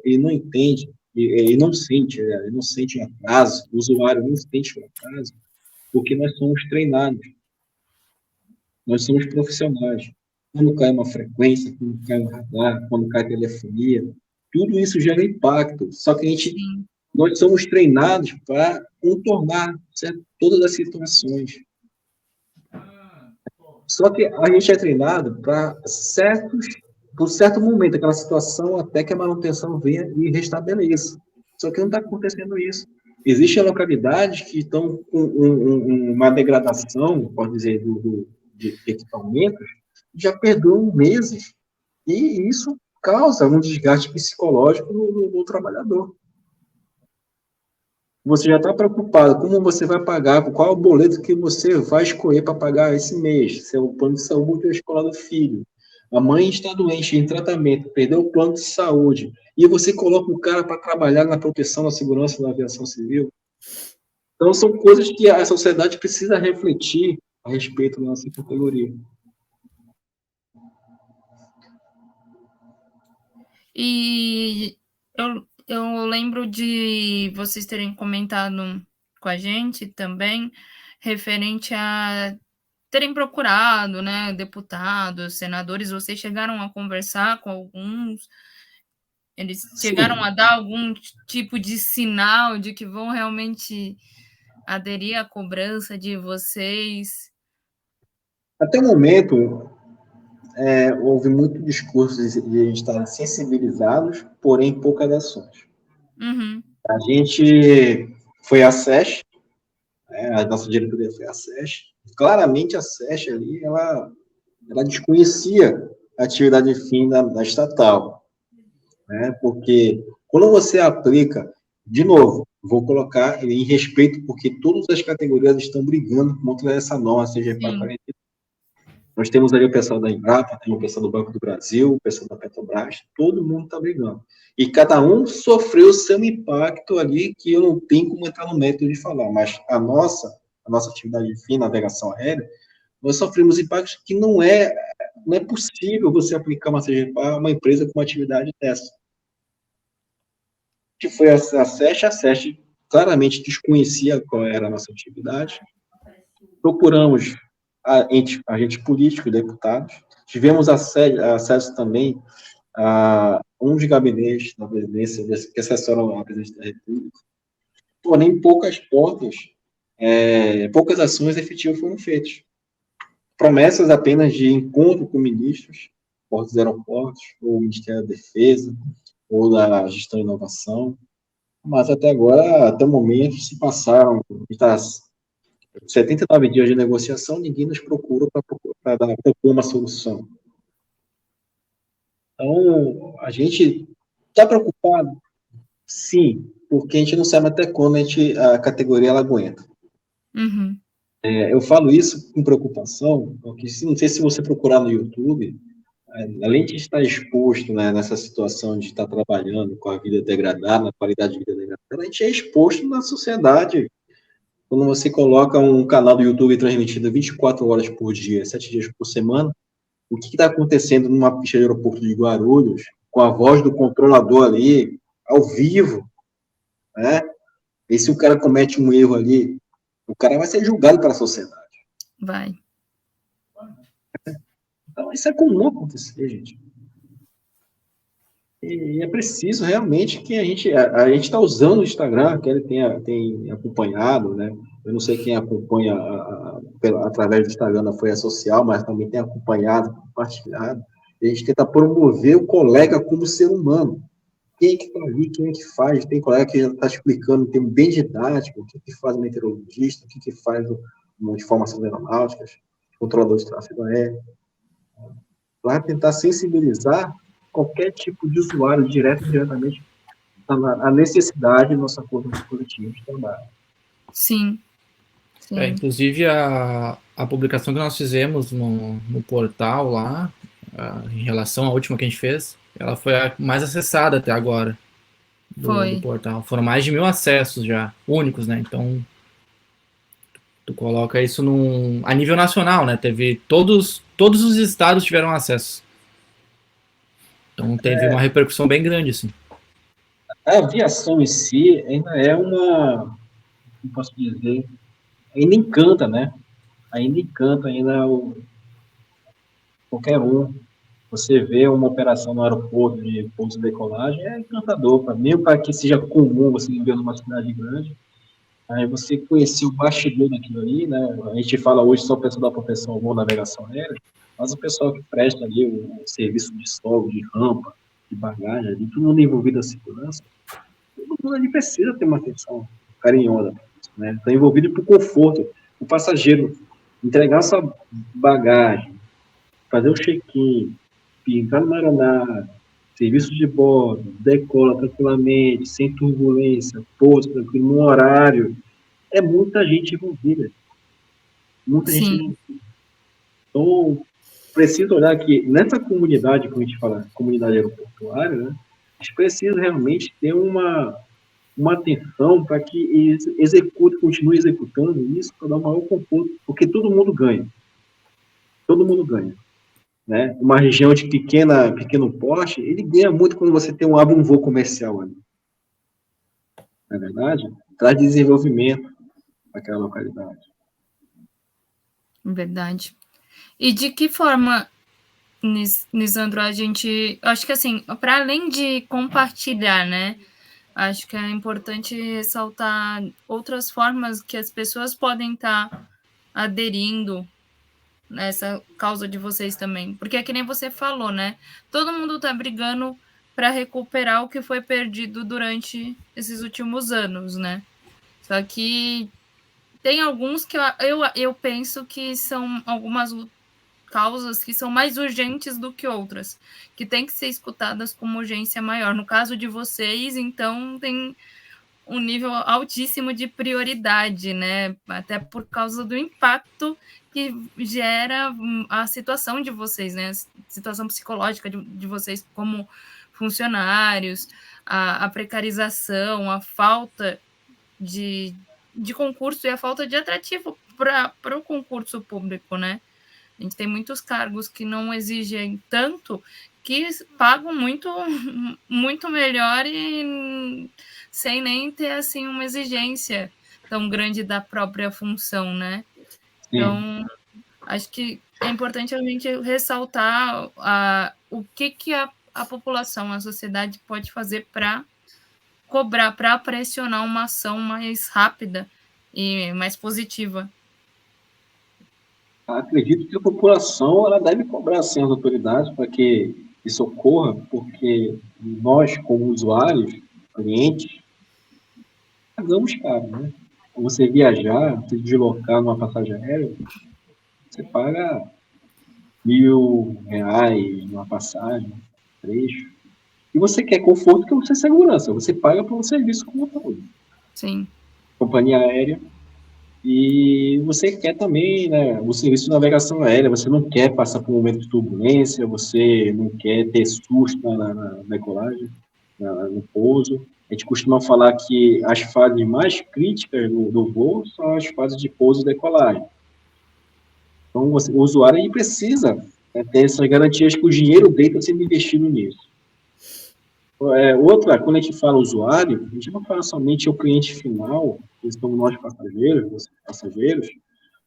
ele não entende, ele não sente atraso, o usuário não sente o atraso, porque nós somos treinados, nós somos profissionais. Quando cai uma frequência, quando cai um radar, quando cai telefonia, tudo isso gera impacto, só que nós somos treinados para contornar todas as situações. Só que a gente é treinado para por certo momento, aquela situação, até que a manutenção venha e restabeleça. Só que não está acontecendo isso. Existem localidades que estão com uma degradação, pode dizer, de equipamentos, já perduram meses. E isso causa um desgaste psicológico no trabalhador. Você já está preocupado, como você vai pagar, qual é o boleto que você vai escolher para pagar esse mês, se é o plano de saúde ou a escola do filho. A mãe está doente, em tratamento, perdeu o plano de saúde, e você coloca o cara para trabalhar na proteção da segurança da aviação civil. Então, são coisas que a sociedade precisa refletir a respeito da nossa categoria. E eu lembro de vocês terem comentado com a gente também, referente a terem procurado, né, deputados, senadores, vocês chegaram a conversar com alguns, eles chegaram a dar algum tipo de sinal de que vão realmente aderir à cobrança de vocês? Até o momento, houve muito discurso de a gente estar sensibilizados, porém poucas ações. Uhum. A gente foi à SES, a nossa diretoria foi à SES. Claramente a SES ali, ela desconhecia a atividade fim da estatal, né? Porque quando você aplica, de novo, vou colocar em respeito, porque todas as categorias estão brigando contra essa norma, seja para 40. Nós temos ali o pessoal da Embrapa, tem o pessoal do Banco do Brasil, o pessoal da Petrobras, todo mundo está brigando. E cada um sofreu seu impacto ali, que eu não tenho como entrar no método de falar, mas a nossa atividade de fim, navegação aérea, nós sofremos impactos que não é possível você aplicar uma CGPA a uma empresa com uma atividade dessa. Que foi a SES claramente desconhecia qual era a nossa atividade. Procuramos agentes políticos, deputados. Tivemos acesso também a um dos gabinetes da presidência, que assessoram a presidência da República. Porém, poucas ações efetivas foram feitas. Promessas apenas de encontro com ministros, portos e aeroportos, ou Ministério da Defesa, ou da Gestão e Inovação. Mas até agora, até o momento, se passaram 79 dias de negociação, ninguém nos procura para propor uma solução. Então, a gente está preocupado? Sim, porque a gente não sabe até quando a categoria ela aguenta. Uhum. Eu falo isso com preocupação, porque não sei se você procurar no YouTube, além de estar exposto, né, nessa situação de estar trabalhando com a vida degradada, a qualidade de vida degradada, a gente é exposto na sociedade. Quando você coloca um canal do YouTube transmitido 24 horas por dia, 7 dias por semana, o que está acontecendo numa pista de aeroporto de Guarulhos, com a voz do controlador ali, ao vivo, né? E se o cara comete um erro ali, o cara vai ser julgado pela sociedade. Vai. Então, isso é comum acontecer, gente. E é preciso realmente que a gente está usando o Instagram, que ele tem acompanhado, né? Eu não sei quem acompanha através do Instagram da Folha Social, mas também tem acompanhado, compartilhado. E a gente tenta promover o colega como ser humano. Quem é que está ali, quem é que faz? Tem colega que já está explicando, tem bem didático, o que faz o meteorologista, o que faz de formações aeronáuticas, controlador de tráfego aéreo. Para tentar sensibilizar qualquer tipo de usuário, direto ou indiretamente, a necessidade do nosso acordo coletivo de trabalho. Sim. Sim. Inclusive, a publicação que nós fizemos no portal lá, em relação à última que a gente fez, ela foi a mais acessada até agora do portal. Foram mais de 1.000 acessos já, únicos, né? Então, tu coloca isso a nível nacional, né? Teve todos os estados tiveram acesso. Então, teve uma repercussão bem grande, assim. A aviação em si ainda é como posso dizer, ainda encanta, né? Ainda qualquer um. Você vê uma operação no aeroporto de pouso e decolagem, é encantador, mesmo para que seja comum você viver numa cidade grande. Aí você conhecer o bastidor daquilo ali, né? A gente fala hoje só o pessoal da proteção ao voo, navegação aérea, mas o pessoal que presta ali o serviço de solo, de rampa, de bagagem, ali, todo mundo envolvido na segurança, todo mundo ali precisa ter uma atenção carinhosa, né? Está envolvido por conforto, o passageiro entregar sua bagagem, fazer o check-in, entrar numa aeronave, serviço de bordo, decola tranquilamente, sem turbulência, pouso tranquilo, no horário. É muita gente envolvida. Muita gente envolvida. Então, preciso olhar que nessa comunidade, como a gente fala, comunidade aeroportuária, né, a gente precisa realmente ter uma atenção para que continue executando isso para dar um maior conforto, porque todo mundo ganha. Todo mundo ganha. Né? Uma região de pequeno porte, ele ganha muito quando você abre um voo comercial ali. Não é verdade? Traz desenvolvimento para aquela localidade. Verdade. E de que forma, Lisandro, a gente... Acho que, assim, para além de compartilhar, né? Acho que é importante ressaltar outras formas que as pessoas podem estar aderindo nessa causa de vocês também. Porque é que nem você falou, né? Todo mundo tá brigando para recuperar o que foi perdido durante esses últimos anos, né? Só que tem alguns que eu penso que são algumas causas que são mais urgentes do que outras, que tem que ser escutadas com uma urgência maior. No caso de vocês, então, tem um nível altíssimo de prioridade, né? Até por causa do impacto que gera a situação de vocês, né? A situação psicológica de vocês como funcionários, a precarização, a falta de concurso e a falta de atrativo para o concurso público, né? A gente tem muitos cargos que não exigem tanto, que pagam muito, muito melhor e sem nem ter, assim, uma exigência tão grande da própria função, né? Sim. Então, acho que é importante a gente ressaltar o que a população, a sociedade pode fazer para cobrar, para pressionar uma ação mais rápida e mais positiva. Acredito que a população ela deve cobrar sim as autoridades para que isso ocorra, porque nós, como usuários, clientes, pagamos caro, né? Você viajar, se deslocar numa passagem aérea, você paga R$1.000 numa passagem, trecho. E você quer conforto, que você segurança. Você paga por um serviço como todo. Sim. Companhia aérea. E você quer também, né, o serviço de navegação aérea, você não quer passar por um momento de turbulência, você não quer ter susto na decolagem, no pouso. A gente costuma falar que as fases mais críticas do voo são as fases de pouso e decolagem. Então, o usuário ele precisa ter essas garantias que o dinheiro dele está sendo investido nisso. Outra, quando a gente fala usuário, a gente não fala somente o cliente final, que somos nós passageiros, vocês passageiros,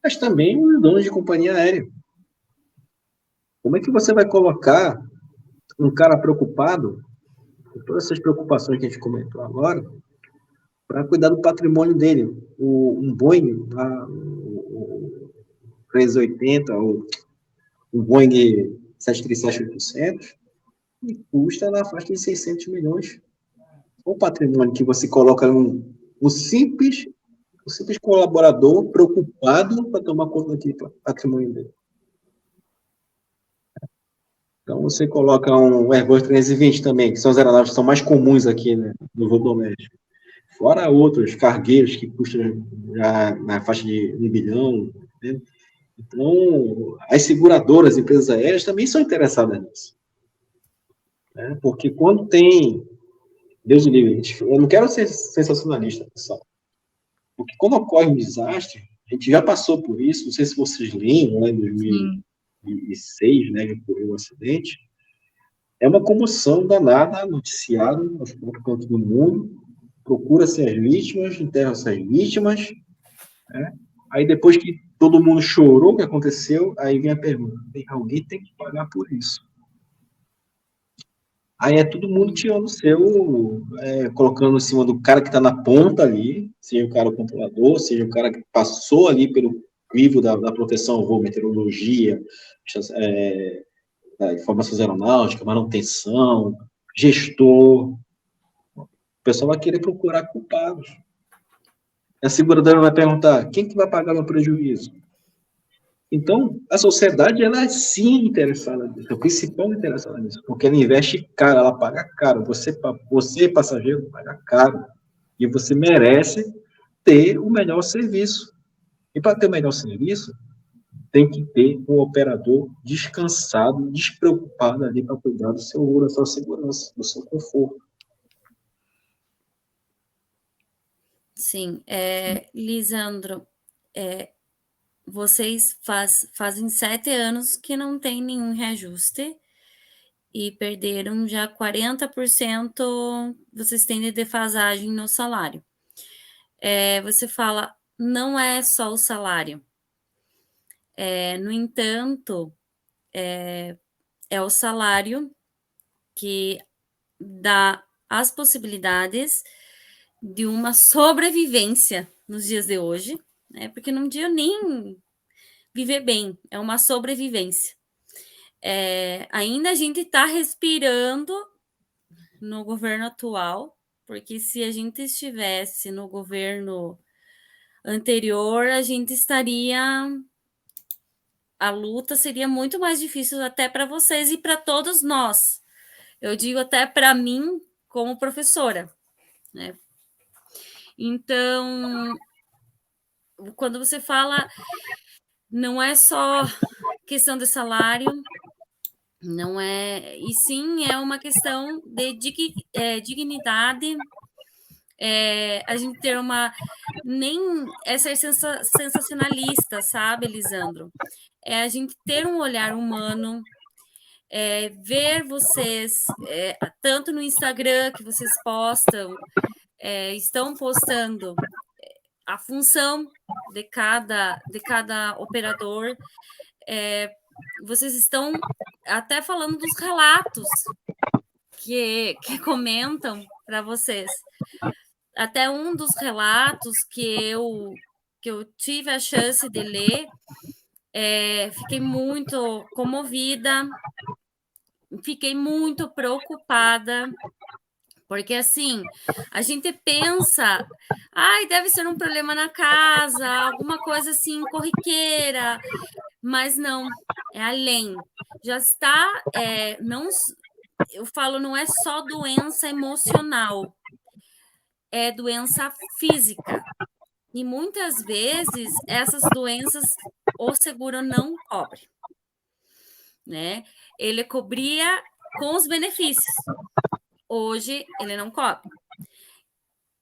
mas também os donos de companhia aérea. Como é que você vai colocar um cara preocupado, com todas essas preocupações que a gente comentou agora, para cuidar do patrimônio dele? Um Boeing, o 380, ou um Boeing 737-800, custa na faixa de 600 milhões. O patrimônio que você coloca um simples colaborador preocupado para tomar conta daquele patrimônio dele. Então, você coloca um Airbus 320 também, que são as aeronaves que são mais comuns aqui, né, no voo doméstico. Fora outros cargueiros que custam já na faixa de 1 bilhão. Né? Então, as seguradoras, empresas aéreas também são interessadas nisso. Né? Porque quando tem... Deus me livre, eu não quero ser sensacionalista, pessoal. Porque quando ocorre um desastre, a gente já passou por isso, não sei se vocês lembram, lá em 2006, né, que ocorreu o acidente, é uma comoção danada, noticiado aos quatro cantos do mundo, procura-se as vítimas, enterra-se as vítimas, né? Aí depois que todo mundo chorou o que aconteceu, aí vem a pergunta, alguém tem que pagar por isso. Aí é todo mundo tirando o seu, colocando em cima do cara que está na ponta ali, seja o cara o controlador, seja o cara que passou ali pelo crivo da proteção ao voo, meteorologia, informações aeronáuticas, manutenção, gestor. O pessoal vai querer procurar culpados. A seguradora vai perguntar, quem que vai pagar meu prejuízo? Então, a sociedade, ela é sim interessada nisso, é o principal interessado nisso, porque ela investe caro, ela paga caro, você passageiro, paga caro, e você merece ter o melhor serviço. E para ter o melhor serviço, tem que ter um operador descansado, despreocupado ali para cuidar do seu voo, da sua segurança, do seu conforto. Sim, Lisandro, vocês fazem 7 anos que não tem nenhum reajuste e perderam já 40%, vocês têm de defasagem no salário. Você fala, não é só o salário. No entanto, é o salário que dá as possibilidades de uma sobrevivência nos dias de hoje, né? Porque não dia nem viver bem, é uma sobrevivência. Ainda a gente está respirando no governo atual, porque se a gente estivesse no governo anterior, a gente estaria... A luta seria muito mais difícil até para vocês e para todos nós. Eu digo até para mim, como professora, né? Então, quando você fala, não é só questão de salário, não é, e sim é uma questão de dignidade, a gente ter uma, nem é ser sensacionalista, sabe, Lisandro? É a gente ter um olhar humano, ver vocês, tanto no Instagram que vocês postam, estão postando a função de cada operador, vocês estão até falando dos relatos que comentam para vocês. Até um dos relatos que eu tive a chance de ler, fiquei muito comovida, fiquei muito preocupada, porque assim, a gente pensa, deve ser um problema na casa, alguma coisa assim, corriqueira, mas não, é além. Já está, não, eu falo, não é só doença emocional, é doença física. E muitas vezes essas doenças o seguro não cobre, né? Ele cobria com os benefícios. Hoje ele não cobre.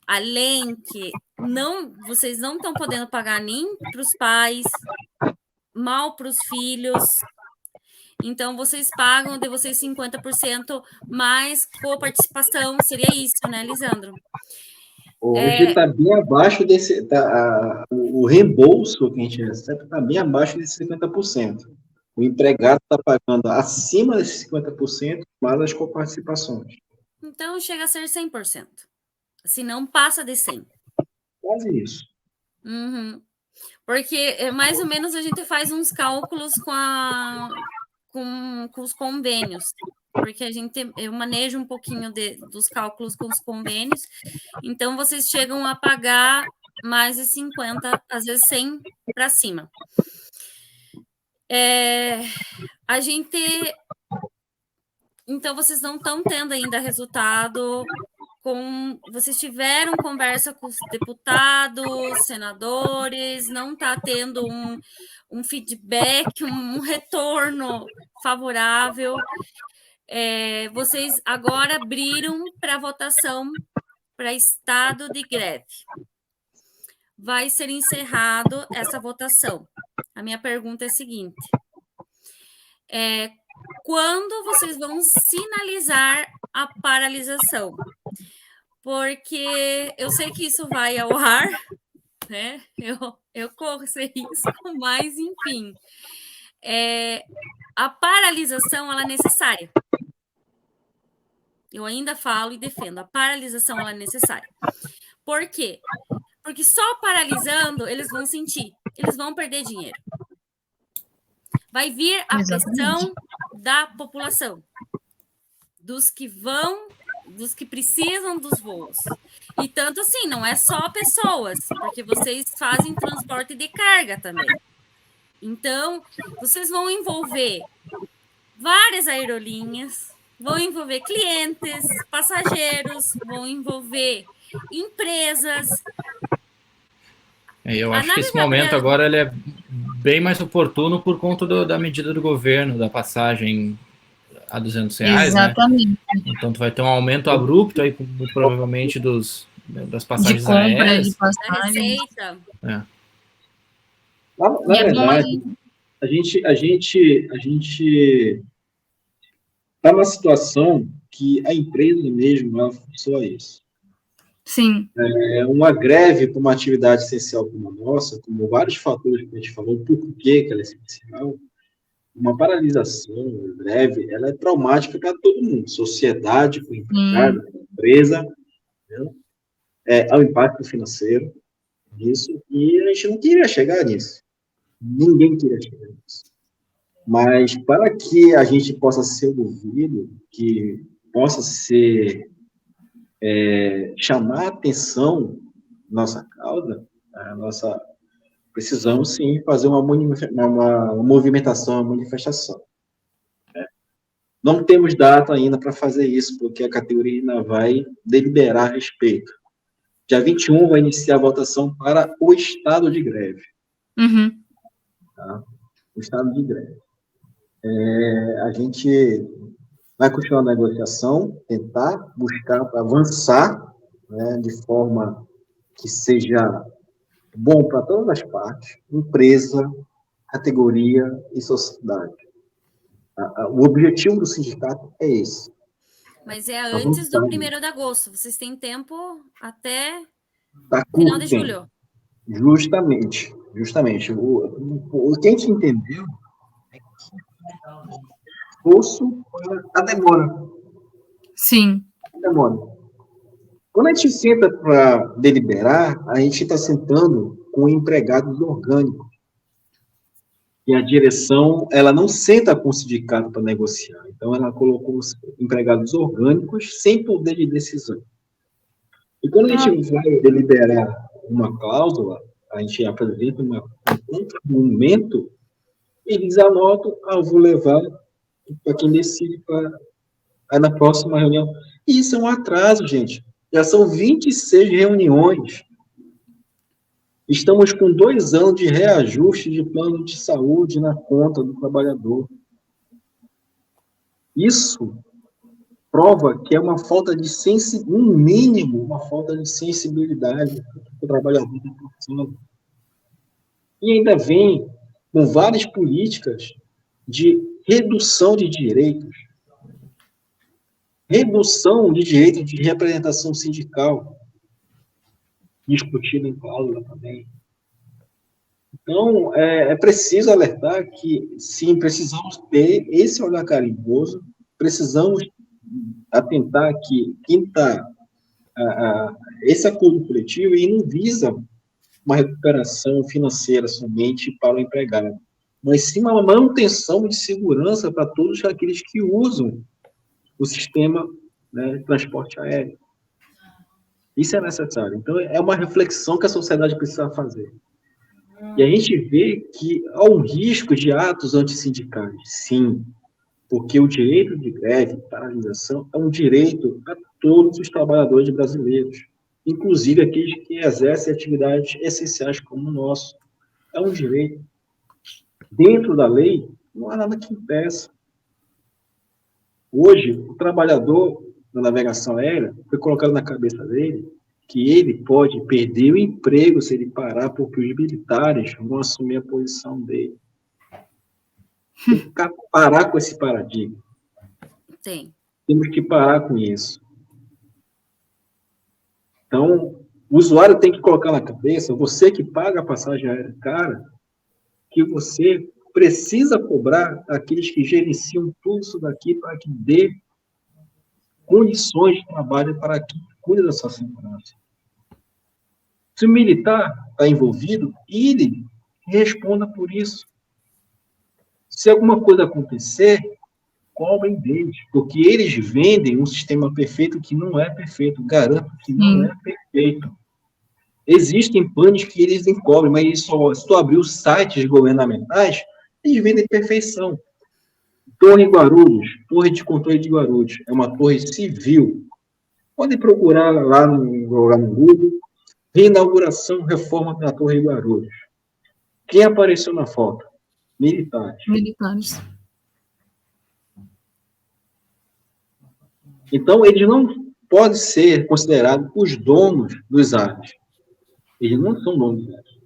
Além que vocês não estão podendo pagar nem para os pais, mal para os filhos. Então, vocês pagam de vocês 50% mais coparticipação, seria isso, né, Lisandro? Hoje está bem abaixo desse. O reembolso que a gente recebe está bem abaixo desses 50%. O empregado está pagando acima desses 50%, mais as coparticipações. Então, chega a ser 100%. Se não passa de 100%. Quase isso. Uhum. Porque, mais ou menos, a gente faz uns cálculos com os convênios. Porque eu manejo um pouquinho dos cálculos com os convênios. Então, vocês chegam a pagar mais de 50%, às vezes 100% para cima. Então, vocês não estão tendo ainda resultado. Vocês tiveram conversa com os deputados, senadores, não está tendo um feedback, um retorno favorável. Vocês agora abriram para votação para estado de greve. Vai ser encerrado essa votação. A minha pergunta é a seguinte: quando vocês vão sinalizar a paralisação? Porque eu sei que isso vai ao ar, né? Eu corro esse risco, mas enfim. A paralisação, ela é necessária. Eu ainda falo e defendo. A paralisação, ela é necessária. Por quê? Porque só paralisando, eles vão sentir. Eles vão perder dinheiro. Vai vir a pressão da população. Dos que precisam dos voos. E tanto assim, não é só pessoas, porque vocês fazem transporte de carga também. Então, vocês vão envolver várias aerolinhas, vão envolver clientes, passageiros, vão envolver empresas. Eu acho que esse momento agora ele é bem mais oportuno por conta da medida do governo, da passagem a R$200, exatamente, né? Então tu vai ter um aumento abrupto aí, muito provavelmente, das passagens aéreas. Da receita. Na verdade, a gente está numa situação que a empresa mesmo, ela forçou isso. Sim. Uma greve para uma atividade essencial como a nossa, como vários fatores que a gente falou, por que ela é essencial, uma paralisação, uma greve, ela é traumática para todo mundo, sociedade, para o empregado, para a empresa, né? Ao impacto financeiro disso, e a gente não queria chegar nisso. Ninguém queria chegar nisso. Mas para que a gente possa ser ouvido, que possa ser chamar a atenção nossa causa, precisamos sim fazer uma movimentação, uma manifestação. Não temos data ainda para fazer isso, porque a categoria ainda vai deliberar a respeito. Dia 21 vai iniciar a votação para o estado de greve. Uhum. Tá? O estado de greve. A gente vai continuar a negociação, tentar buscar, avançar, né, de forma que seja bom para todas as partes, empresa, categoria e sociedade. O objetivo do sindicato é esse. Mas é antes do 1º de agosto. Vocês têm tempo até final de julho. Justamente. O que a gente entendeu é que esforço a demora. Sim. A demora. Quando a gente senta para deliberar, a gente está sentando com empregados orgânicos. E a direção, ela não senta com o sindicato para negociar. Então, ela colocou os empregados orgânicos sem poder de decisão. E quando a gente vai deliberar uma cláusula, a gente apresenta um contra-argumento, eles anotam, eu vou levar para quem decide na próxima reunião. E isso é um atraso, gente. Já são 26 reuniões. Estamos com 2 anos de reajuste de plano de saúde na conta do trabalhador. Isso prova que é uma falta de no mínimo, uma falta de sensibilidade que o trabalhador está passando. E ainda vem com várias políticas de redução de direitos, de representação sindical, discutido em cláusula também. Então, é preciso alertar que, sim, precisamos ter esse olhar carinhoso, precisamos atentar que quem está... esse acordo coletivo ele não visa uma recuperação financeira somente para o empregado, mas sim uma manutenção de segurança para todos aqueles que usam o sistema, né, de transporte aéreo. Isso é necessário. Então, é uma reflexão que a sociedade precisa fazer. E a gente vê que há um risco de atos antissindicais, sim, porque o direito de greve, paralisação, é um direito a todos os trabalhadores brasileiros, inclusive aqueles que exercem atividades essenciais como o nosso. É um direito. Dentro da lei, não há nada que impeça. Hoje, o trabalhador da navegação aérea foi colocado na cabeça dele que ele pode perder o emprego se ele parar, porque os militares vão assumir a posição dele. Tem que parar com esse paradigma. Sim. Temos que parar com isso. Então, o usuário tem que colocar na cabeça, você que paga a passagem aérea cara, que você precisa cobrar aqueles que gerenciam tudo isso daqui para que dê condições de trabalho para que cuide da sua segurança. Se o militar está envolvido, ele responda por isso. Se alguma coisa acontecer, cobrem deles, porque eles vendem um sistema perfeito que não é perfeito, garanto que não é perfeito. Existem planos que eles encobrem, mas se tu abrir os sites governamentais, eles vendem perfeição. Torre Guarulhos, Torre de Controle de Guarulhos, é uma torre civil. Podem procurar lá no Google, reinauguração, reforma da Torre Guarulhos. Quem apareceu na foto? Militares. Então, eles não podem ser considerados os donos dos ares. Eles não são donos dos ares.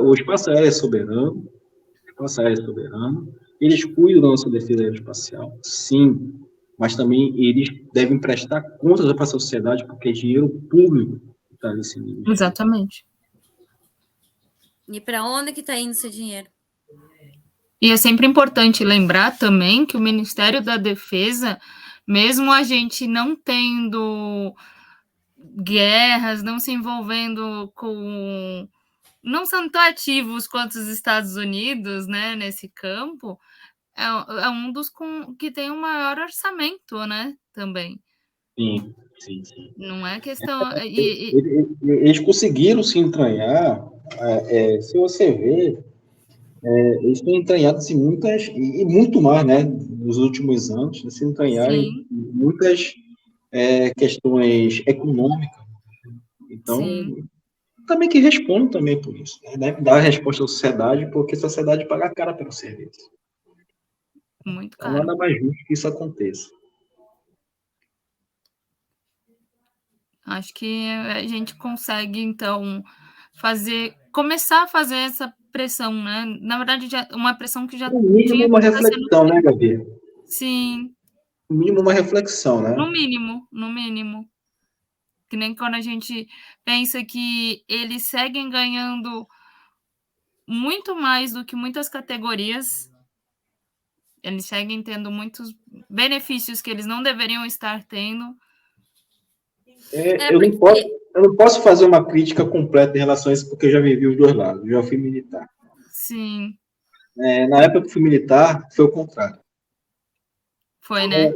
O espaço aéreo é soberano, eles cuidam da nossa defesa aeroespacial, sim, mas também eles devem prestar contas para a sociedade, porque é dinheiro público que está nesse nível. Exatamente. E para onde que está indo esse dinheiro? E é sempre importante lembrar também que o Ministério da Defesa, mesmo a gente não tendo guerras, não se envolvendo com... não são tão ativos quanto os Estados Unidos, né, nesse campo, é um dos que tem o maior orçamento, né, também. Sim. Não é questão... Eles conseguiram se entranhar, se você ver, eles estão entranhados em muitas, e muito mais, né, nos últimos anos, se entranharam em muitas questões econômicas. Então, também que respondam também por isso, né? Deve dar a resposta à sociedade, porque a sociedade paga cara pelo serviço. Muito caro. Então, nada mais justo que isso aconteça. Acho que a gente consegue, então, começar a fazer essa pressão, né? Na verdade, uma pressão que já... No mínimo, uma reflexão, né, Gabi? Sim. No mínimo, uma reflexão, né? No mínimo. Que nem quando a gente pensa que eles seguem ganhando muito mais do que muitas categorias, eles seguem tendo muitos benefícios que eles não deveriam estar tendo. Eu não posso fazer uma crítica completa em relação a isso, porque eu já vivi os dois lados. Eu já fui militar. Sim. Na época que fui militar, foi o contrário. Foi, né?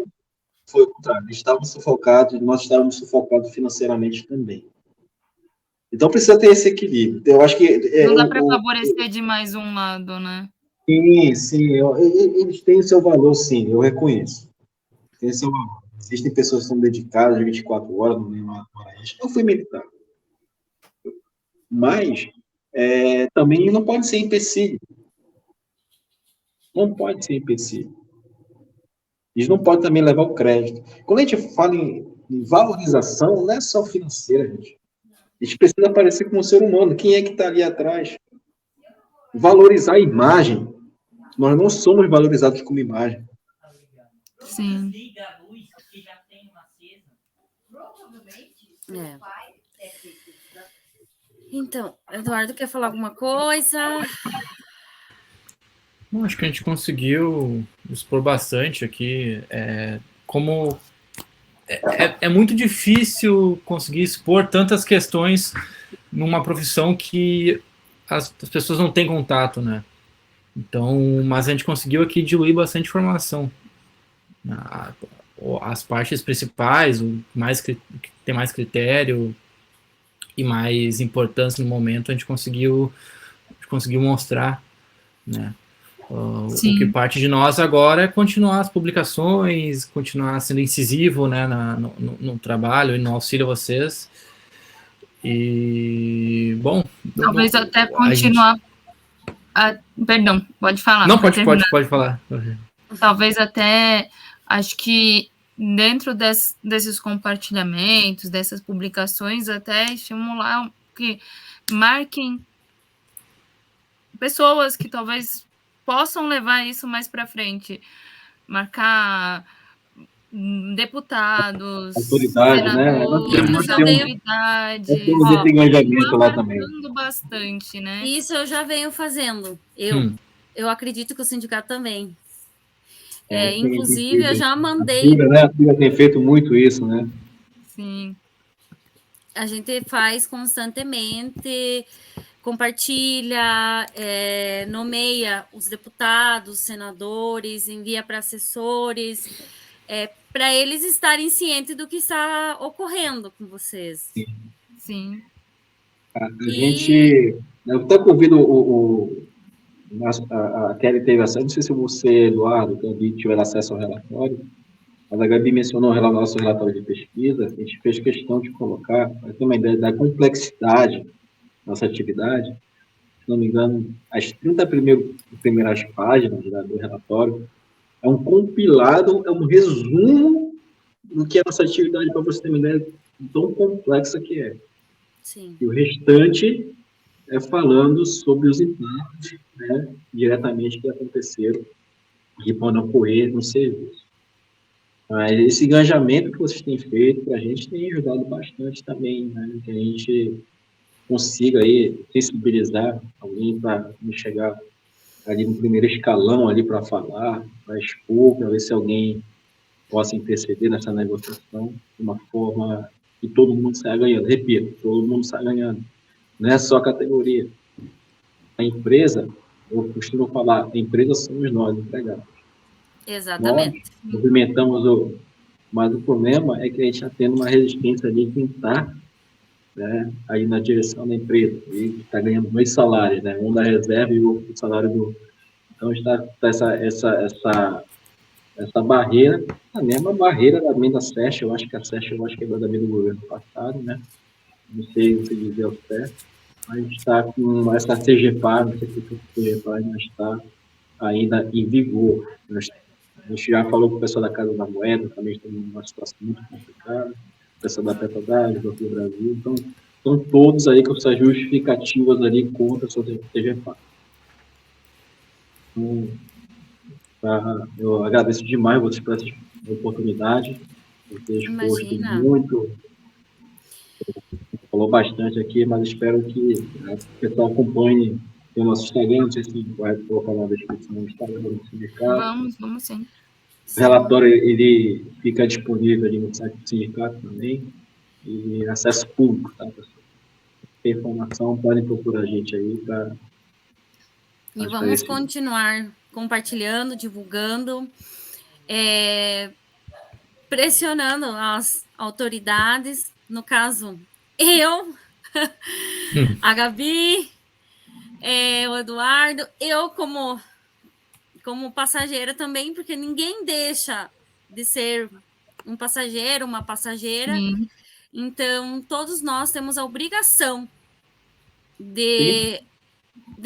Foi o contrário. Nós estávamos sufocados financeiramente também. Então, precisa ter esse equilíbrio. Eu acho que... não dá para favorecer de mais um lado, né? Sim. Eles têm seu valor, sim, eu reconheço. Tem seu valor. Existem pessoas que são dedicadas 24 horas, no meio hora extra. Eu fui militar. Mas, também não pode ser empecilho. Não pode ser empecilho. Eles não podem também levar o crédito. Quando a gente fala em valorização, não é só financeira, gente. A gente precisa aparecer como um ser humano. Quem é que está ali atrás? Valorizar a imagem. nós não somos valorizados como imagem. Sim. É. Então, Eduardo quer falar alguma coisa? Bom, acho que a gente conseguiu expor bastante aqui. Como é muito difícil conseguir expor tantas questões numa profissão que as pessoas não têm contato, né? Então, mas a gente conseguiu aqui diluir bastante informação. As partes principais, o que tem mais critério e mais importância no momento, a gente conseguiu mostrar, né? O que parte de nós agora é continuar as publicações, continuar sendo incisivo, né, no trabalho e no auxílio a vocês. E, bom... Talvez até continuar... Perdão, pode falar. Não, pode falar. Talvez até, acho que dentro desses compartilhamentos, dessas publicações, até estimular que marquem pessoas que talvez possam levar isso mais para frente, marcar deputados, autoridade, senadores, né? autoridades, esse engajamento lá também. Bastante, né? Isso eu já venho fazendo. Eu acredito que o sindicato também. Inclusive, eu já mandei... A Tira tem feito muito isso, né? Sim. A gente faz constantemente, compartilha, nomeia os deputados, senadores, envia para assessores, para eles estarem cientes do que está ocorrendo com vocês. Sim. Eu até convido a Kelly teve acesso, não sei se você, Eduardo, Gabi, tiveram acesso ao relatório, mas a Gabi mencionou o nosso relatório de pesquisa, a gente fez questão de colocar, para ter uma ideia da complexidade da nossa atividade, se não me engano, as 30 primeiras páginas do relatório é um compilado, é um resumo do que é a nossa atividade, para você ter uma ideia tão complexa que é. Sim. E o restante é falando sobre os impactos, né, diretamente que aconteceram, que podem ocorrer no serviço. Mas esse engajamento que vocês têm feito para a gente tem ajudado bastante também, né, que a gente consiga aí sensibilizar alguém para chegar ali no primeiro escalão ali para falar, para expor, para ver se alguém possa interceder nessa negociação de uma forma que todo mundo saia ganhando. Repito, todo mundo saia ganhando. Não é só a categoria. A empresa, eu costumo falar, a empresa somos nós, empregados. Exatamente. Nós movimentamos mas o problema é que a gente está tendo uma resistência ali de quem está, né, aí na direção da empresa, e está ganhando 2 salários, né, um da reserva e o outro do salário do... Então, está essa barreira, a mesma barreira da SESC, eu acho que a SESC é do governo passado, né, não sei o que dizer ao certo, a gente está com essa CGPAR, não sei se a CGPAR ainda está ainda em vigor. A gente já falou com o pessoal da Casa da Moeda, também está numa situação muito complicada, o pessoal da Petrobras, do Brasil, então estão todos aí com suas justificativas ali contra a sua CGPAR. Então, eu agradeço demais vocês por essa oportunidade, por ter exposto muito, falou bastante aqui, mas espero que o pessoal acompanhe o nosso Instagram, não sei se vai colocar na descrição do Instagram do sindicato. Vamos sim. O relatório, ele fica disponível ali no site do sindicato também, e acesso público, tá, pessoal? Tem informação, podem procurar a gente aí para... E vamos continuar compartilhando, divulgando, pressionando as autoridades, no caso, eu, a Gabi, o Eduardo, eu como passageira também, porque ninguém deixa de ser um passageiro, uma passageira. Sim. Então, todos nós temos a obrigação de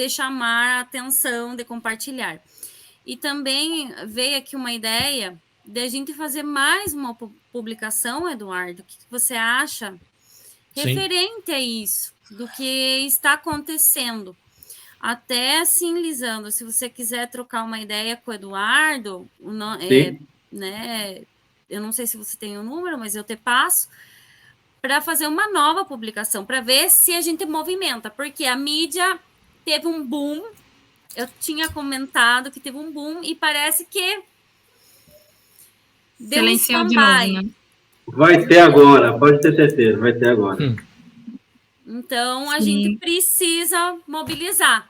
chamar a atenção, de compartilhar. E também veio aqui uma ideia de a gente fazer mais uma publicação, Eduardo. O que você acha referente a isso, do que está acontecendo? Até assim, Lisandro, se você quiser trocar uma ideia com o Eduardo, né? Eu não sei se você tem o número, mas eu te passo para fazer uma nova publicação, para ver se a gente movimenta, porque a mídia teve um boom. Eu tinha comentado que teve um boom e parece que deu um Silenciou de novo, né? Vai ter agora, pode ter certeza, vai ter agora. Então, a Sim. gente precisa mobilizar.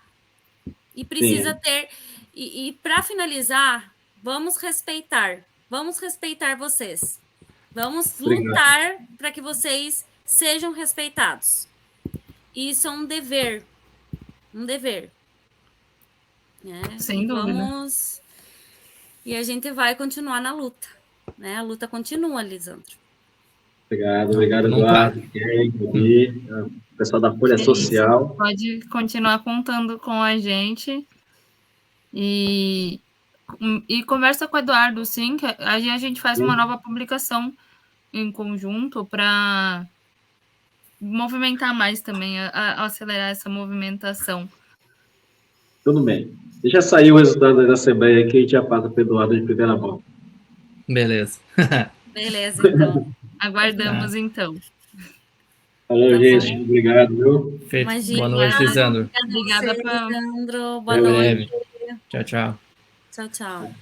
E precisa ter... E para finalizar, vamos respeitar vocês. Vamos lutar para que vocês sejam respeitados. Isso é um dever. Um dever. Né? Sem dúvida. E a gente vai continuar na luta. Né? A luta continua, Lisandro. Obrigado, Eduardo. O pessoal da Folha Social. Pode continuar contando com a gente. E conversa com o Eduardo, sim, que a gente faz uma nova publicação em conjunto para movimentar mais também, acelerar essa movimentação. Tudo bem. Deixa sair o resultado da Assembleia aqui e a gente já passa para o Eduardo de primeira mão. Beleza. Beleza, então. Aguardamos, então. Falou, gente. Obrigado, viu? Imagina, boa noite, Lisandro. Obrigada, Lisandro. Boa noite. Tchau, tchau. Tchau, tchau.